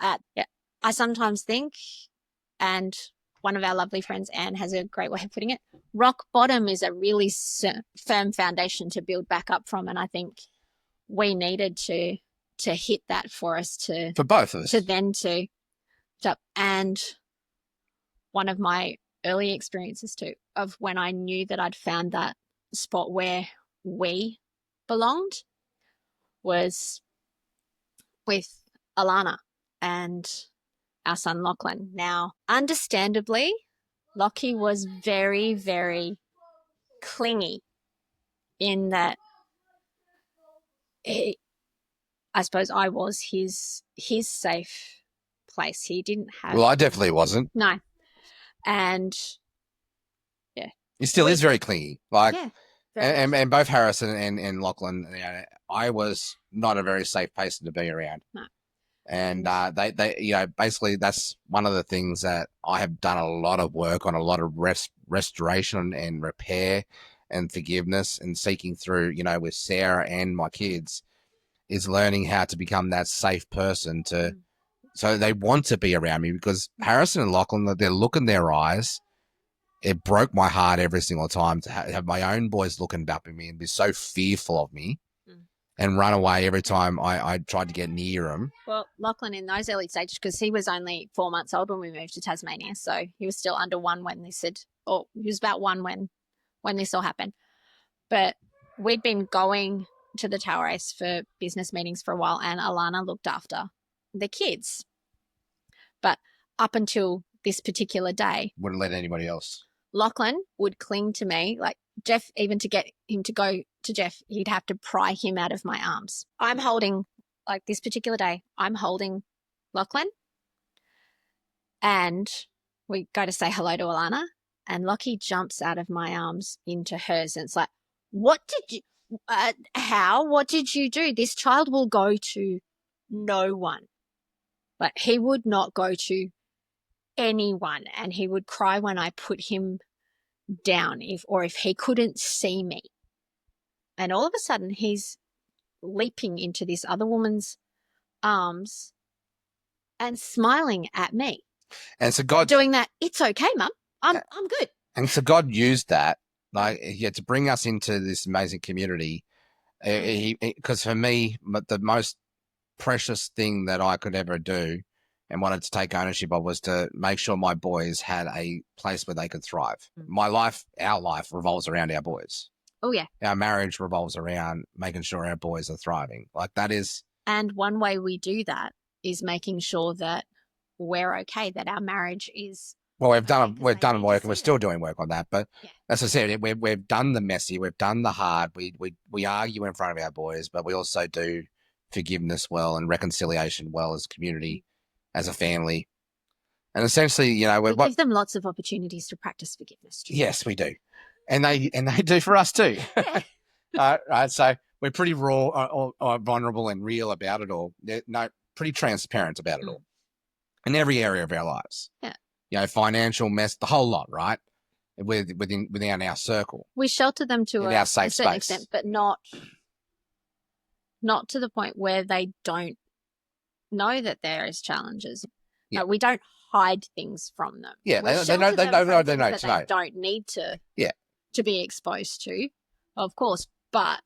I sometimes think, and one of our lovely friends, Anne, has a great way of putting it, rock bottom is a really firm foundation to build back up from. And I think we needed to hit that for us for both of us, and one of my early experiences too, of when I knew that I'd found that spot where we belonged, was with Alana and our son Lachlan. Now, understandably, Lockie was very, very clingy in that I suppose I was his safe place. He didn't have. Well, I definitely wasn't. No. And yeah. He still is very clingy. Like, Yeah. and both Harrison and Lachlan, you know, I was not a very safe person to be around. No. And they, you know, basically that's one of the things that I have done a lot of work on, a lot of restoration and repair and forgiveness and seeking through, you know, with Sarah and my kids, is learning how to become that safe person to, so they want to be around me, because Harrison and Lachlan, their look in their eyes, it broke my heart every single time to have my own boys looking up at me and be so fearful of me and run away every time I tried to get near him. Well, Lachlan in those early stages, because he was only 4 months old when we moved to Tasmania, so he was still under 1 when this had, or he was about 1 when this all happened. But we'd been going to the Tower Race for business meetings for a while, and Alana looked after the kids. But up until this particular day, Wouldn't let anybody else. Lachlan would cling to me, like Jeff, even to get him to go to Jeff, he'd have to pry him out of my arms. I'm holding, like this particular day, I'm holding Lachlan, and we go to say hello to Alana, and Lockie jumps out of my arms into hers, and it's like, what did you, what did you do? This child will go to no one. Like, he would not go to anyone, and he would cry when I put him down if he couldn't see me. And all of a sudden he's leaping into this other woman's arms and smiling at me. And so God doing that, it's okay, Mum. I'm good. And so God used that, like, to bring us into this amazing community. Because for me, the most precious thing that I could ever do and wanted to take ownership of was to make sure my boys had a place where they could thrive. My life, our life, revolves around our boys. Oh, yeah. Our marriage revolves around making sure our boys are thriving. Like, that is. And one way we do that is making sure that we're okay, that our marriage is. Well, we've done work, and we're still doing work on that. But as I said, we've done the messy, we've done the hard. We argue in front of our boys, but we also do forgiveness well and reconciliation well as a community, as a family, and essentially, you know, we give them lots of opportunities to practice forgiveness too. Yes, we do, and they do for us too. Yeah. Right. So we're pretty raw, or vulnerable, and real about it all. No, pretty transparent about it all, in every area of our lives. Yeah. You know, financial mess, the whole lot, right? Within our circle. We shelter them to our safe a certain space. extent, but not to the point where they don't know that there is challenges. Yeah. We don't hide things from them. Yeah, they know. They don't need to. Yeah. To be exposed to, of course, but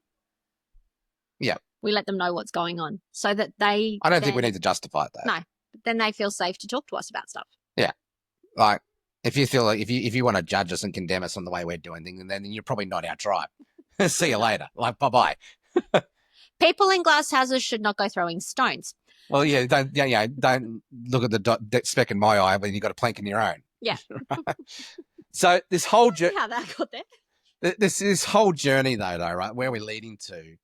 yeah, we let them know what's going on so that they. I don't think we need to justify that. No, but then they feel safe to talk to us about stuff. Yeah. Like, if you feel like if you want to judge us and condemn us on the way we're doing things, then you're probably not our tribe. See you later. Like, bye. People in glass houses should not go throwing stones. Well, yeah, don't look at the speck in my eye when you've got a plank in your own. Yeah. So this whole journey, how that got there. This whole journey, though, right, where we're leading to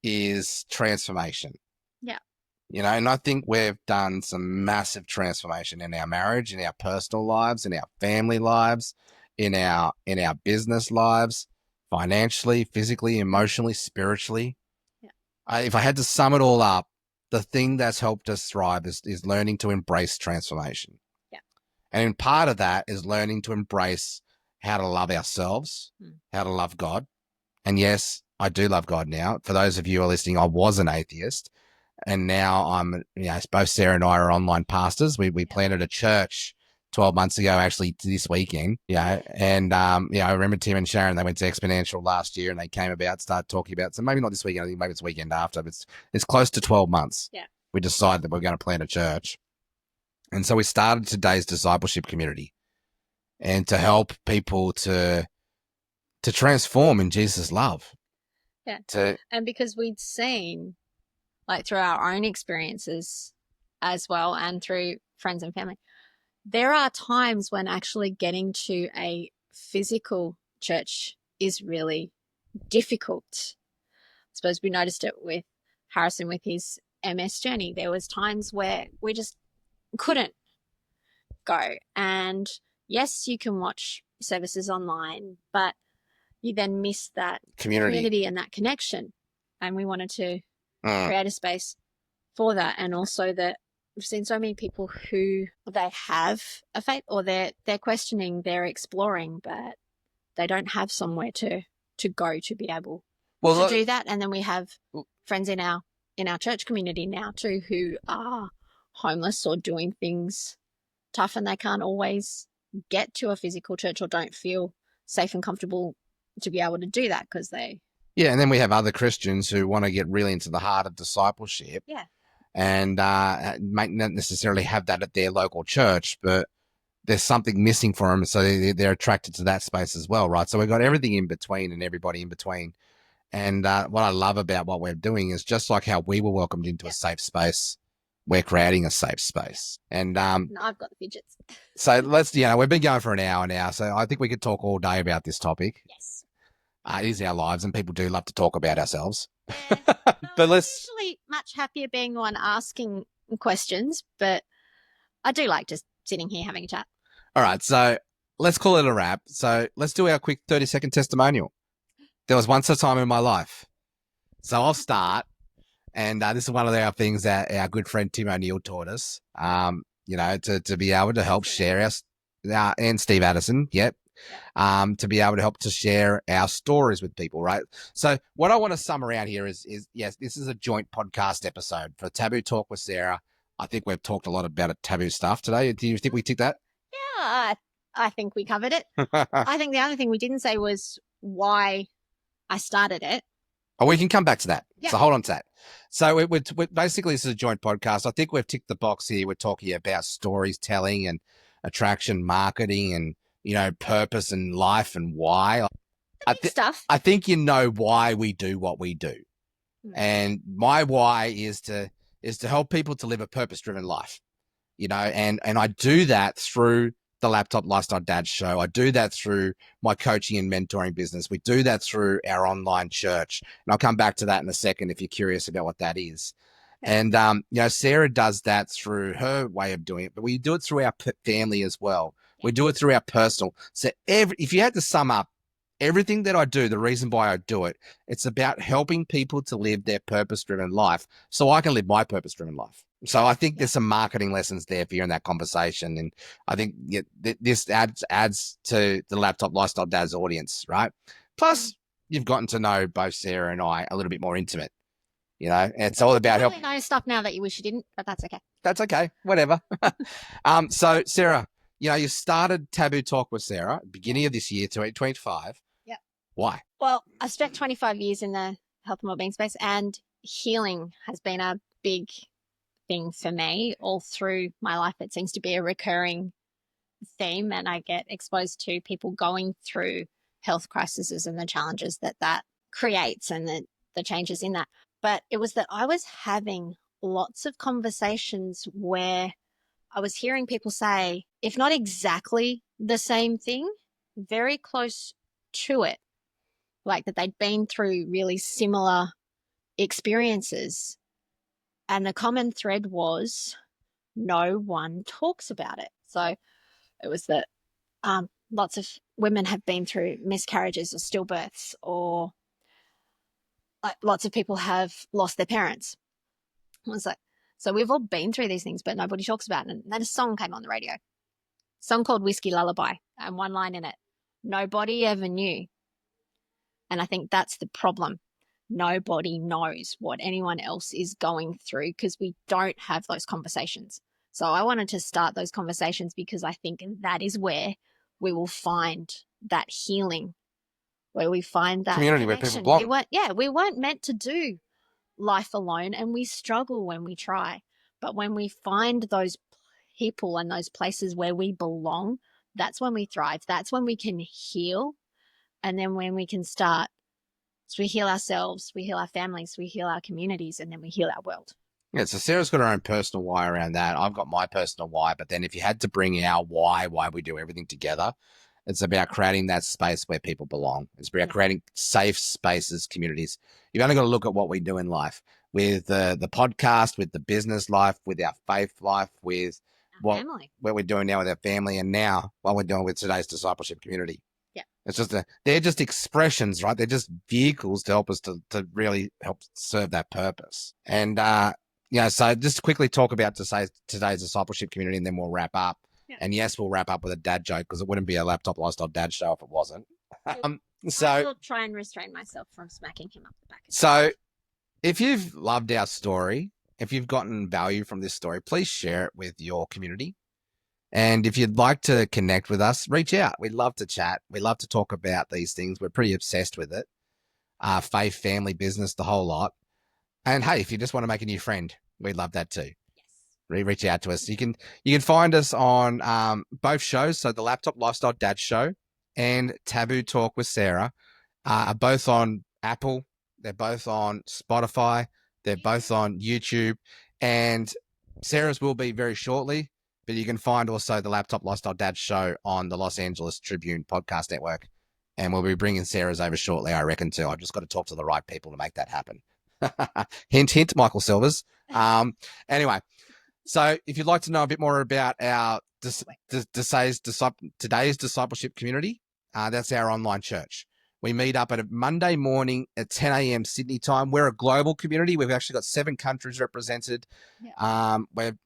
is transformation. Yeah. You know, and I think we've done some massive transformation in our marriage, in our personal lives, in our family lives, in our business lives, financially, physically, emotionally, spiritually. Yeah. If I had to sum it all up, the thing that's helped us thrive is learning to embrace transformation. Yeah. And part of that is learning to embrace how to love ourselves, how to love God. And yes, I do love God now. For those of you who are listening, I was an atheist. And now I'm, you know, both Sarah and I are online pastors. We planted a church 12 months ago, actually this weekend, you know, and, you know, I remember Tim and Sharon, they went to Exponential last year and they came about, started talking about, so maybe not this weekend, I think maybe it's the weekend after, but it's close to 12 months. Yeah. We decided that we're going to plant a church. And so we started today's discipleship community and to help people to transform in Jesus' love. Yeah. And because we'd seen, like, through our own experiences as well and through friends and family, there are times when actually getting to a physical church is really difficult. I suppose we noticed it with Harrison with his MS journey. There was times where we just couldn't go. And yes, you can watch services online, but you then miss that community and that connection. And we wanted to create a space for that. And also that we've seen so many people who they have a faith, or they're questioning, they're exploring, but they don't have somewhere to go to be able to do that. And then we have friends in our church community now too who are homeless or doing things tough, and they can't always get to a physical church or don't feel safe and comfortable to be able to do that because they... Yeah, and then we have other Christians who want to get really into the heart of discipleship. Yeah. And might not necessarily have that at their local church, but there's something missing for them, so they're attracted to that space as well, right? So we've got everything in between and everybody in between. And what I love about what we're doing is just like how we were welcomed into a safe space, we're creating a safe space. And no, I've got the fidgets. So let's, we've been going for an hour now, so I think we could talk all day about this topic. Yes. It is our lives, and people do love to talk about ourselves. Yeah. No, I'm usually much happier being the one asking questions, but I do like just sitting here having a chat. All right, so let's call it a wrap. So let's do our quick 30-second testimonial. There was once a time in my life. So I'll start, and this is one of our things that our good friend Tim O'Neill taught us, to be able to help share our, and Steve Addison, to be able to help to share our stories with people, right? So what I want to sum around here is yes, this is a joint podcast episode for Taboo Talk with Sarah. I think we've talked a lot about taboo stuff today. Do you think we ticked that? Yeah, I think we covered it. I think the other thing we didn't say was why I started it. Oh, we can come back to that. Yeah. So hold on to that. So we're basically, this is a joint podcast. I think we've ticked the box here. We're talking about stories telling and attraction marketing and, purpose and life and why. Stuff. I think you know why we do what we do. And my why is to help people to live a purpose-driven life, and I do that through the Laptop Lifestyle Dad show. I do that through my coaching and mentoring business. We do that through our online church. And I'll come back to that in a second if you're curious about what that is. And, Sarah does that through her way of doing it, but we do it through our family as well. We do it through our personal. So if you had to sum up everything that I do, the reason why I do it, it's about helping people to live their purpose-driven life so I can live my purpose-driven life. So I think there's some marketing lessons there for you in that conversation. And I think this adds to the Laptop Lifestyle Dad's audience, right? Plus, you've gotten to know both Sarah and I a little bit more intimate. It's all about helping. I know stuff now that you wish you didn't, but that's okay. That's okay. Whatever. So Sarah, you started Taboo Talk with Sarah beginning of this year, 2025. Yeah. Why? Well, I spent 25 years in the health and wellbeing space, and healing has been a big thing for me all through my life. It seems to be a recurring theme, and I get exposed to people going through health crises and the challenges that creates and the changes in that. But it was that I was having lots of conversations where I was hearing people say, if not exactly the same thing, very close to it, like that they'd been through really similar experiences. And the common thread was no one talks about it. So it was that lots of women have been through miscarriages or stillbirths, or lots of people have lost their parents. I was like, so we've all been through these things, but nobody talks about it. And then a song came on the radio, a song called Whiskey Lullaby, and one line in it, nobody ever knew. And I think that's the problem. Nobody knows what anyone else is going through because we don't have those conversations. So I wanted to start those conversations because I think that is where we will find that healing, where we find that community connection. Where people belong. We weren't meant to do life alone, and we struggle when we try. But when we find those people and those places where we belong, that's when we thrive. That's when we can heal. And then when we can start, so we heal ourselves, we heal our families, we heal our communities, and then we heal our world. Yeah, so Sarah's got her own personal why around that. I've got my personal why, but then if you had to bring our why we do everything together, it's about creating that space where people belong. It's about creating safe spaces, communities. You've only got to look at what we do in life. with the podcast, with the business life, with our faith life, with what we're doing now with our family, and now what we're doing with today's discipleship community. Yeah. It's just they're just expressions, right? They're just vehicles to help us to really help serve that purpose. And so just quickly talk about today's discipleship community, and then we'll wrap up. Yeah. And yes, we'll wrap up with a dad joke, because it wouldn't be a Laptop Lifestyle dad show if it wasn't. So I will try and restrain myself from smacking him up the back. So if you've loved our story, if you've gotten value from this story, please share it with your community. And if you'd like to connect with us, reach out. We'd love to chat. We love to talk about these things. We're pretty obsessed with it. Faith, family, business, the whole lot. And hey, if you just want to make a new friend, we'd love that too. Yes. Reach out to us. You can find us on both shows. So the Laptop Lifestyle Dad Show and Taboo Talk with Sarah are both on Apple. They're both on Spotify. They're both on YouTube. And Sarah's will be very shortly. But you can find also the Laptop Lifestyle Dad Show on the Los Angeles Tribune Podcast Network. And we'll be bringing Sarah's over shortly, I reckon, too. I've just got to talk to the right people to make that happen. Hint, hint, Michael Silvers. Anyway, so if you'd like to know a bit more about our today's discipleship community, that's our online church. We meet up at a Monday morning at 10 a.m. Sydney time. We're a global community. We've actually got 7 countries represented. Yeah. We've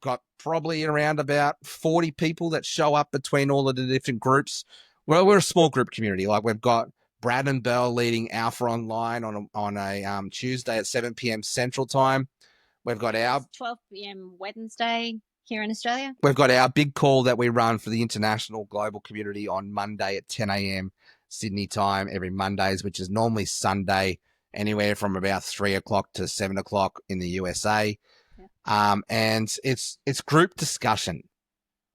got probably around about 40 people that show up between all of the different groups. Well, we're a small group community. Like, we've got Brad and Bell leading Alpha Online on a Tuesday at 7 p.m. Central Time. We've got our 12 p.m. Wednesday here in Australia. We've got our big call that we run for the international global community on Monday at 10 a.m. Sydney time every Mondays, which is normally Sunday, anywhere from about 3 o'clock to 7 o'clock in the USA. Yeah. And it's group discussion.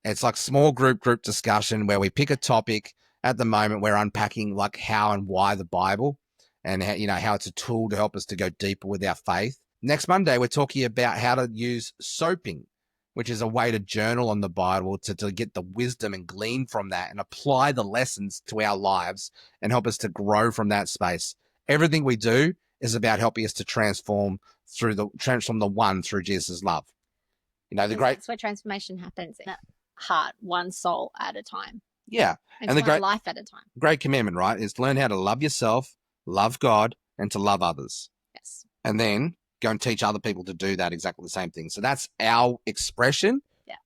It's like small group discussion where we pick a topic. At the moment, we're unpacking like how and why the Bible, and how it's a tool to help us to go deeper with our faith. Next Monday, we're talking about how to use soaping, which is a way to journal on the Bible to get the wisdom and glean from that and apply the lessons to our lives and help us to grow from that space. Everything we do is about helping us to transform the one through Jesus' love. That's where transformation happens in that heart, one soul at a time. Yeah. And the great life at a time. Great commandment, right? Is to learn how to love yourself, love God, and to love others. Yes. And then go and teach other people to do that exactly the same thing. So that's our expression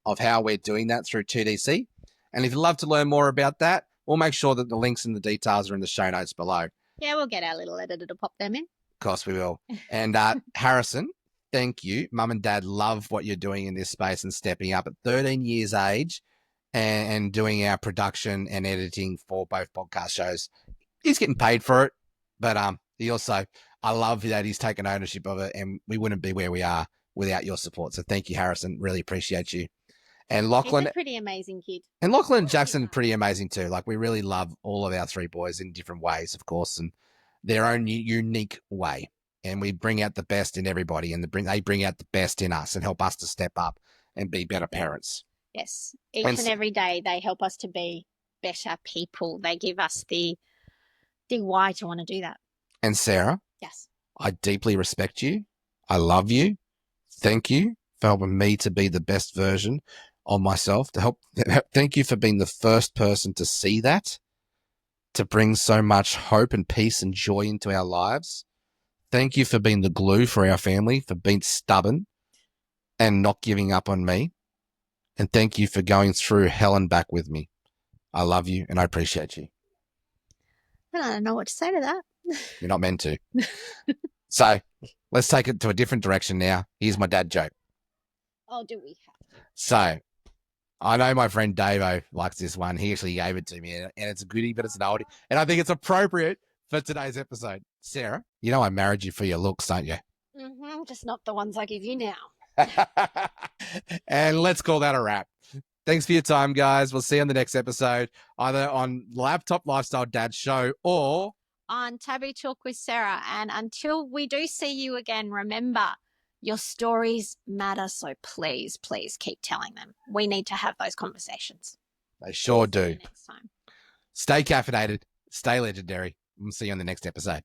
of how we're doing that through TDC. And if you'd love to learn more about that, we'll make sure that the links and the details are in the show notes below. Yeah, we'll get our little editor to pop them in. Of course we will. And Harrison, thank you. Mum and Dad love what you're doing in this space and stepping up at 13 years age and doing our production and editing for both podcast shows. He's getting paid for it, but he also, I love that he's taken ownership of it, and we wouldn't be where we are without your support. So thank you, Harrison. Really appreciate you. And Lachlan, he's a pretty amazing kid. And Lachlan and Jackson, pretty amazing too. Like, we really love all of our 3 boys in different ways, of course, and their own unique way. And we bring out the best in everybody, and they bring out the best in us and help us to step up and be better parents. Yes. Each and every day they help us to be better people. They give us the why to want to do that. And Sarah? Yes. I deeply respect you. I love you. Thank you for helping me to be the best version of myself. Thank you for being the first person to see that, to bring so much hope and peace and joy into our lives. Thank you for being the glue for our family, for being stubborn and not giving up on me. And thank you for going through hell and back with me. I love you and I appreciate you. I don't know what to say to that. You're not meant to. So let's take it to a different direction now. Here's my dad joke. Oh, do we have to? So I know my friend Davo likes this one. He actually gave it to me, and it's a goodie, but it's an oldie. And I think it's appropriate for today's episode. Sarah, you know I married you for your looks, don't you? Mm-hmm, just not the ones I give you now. And let's call that a wrap. Thanks for your time, guys. We'll see you on the next episode, either on Laptop Lifestyle Dad Show or on Taboo Talk with Sarah. And until we do see you again, remember, your stories matter. So please, please keep telling them. We need to have those conversations. They sure do. Next time. Stay caffeinated. Stay legendary. We'll see you on the next episode.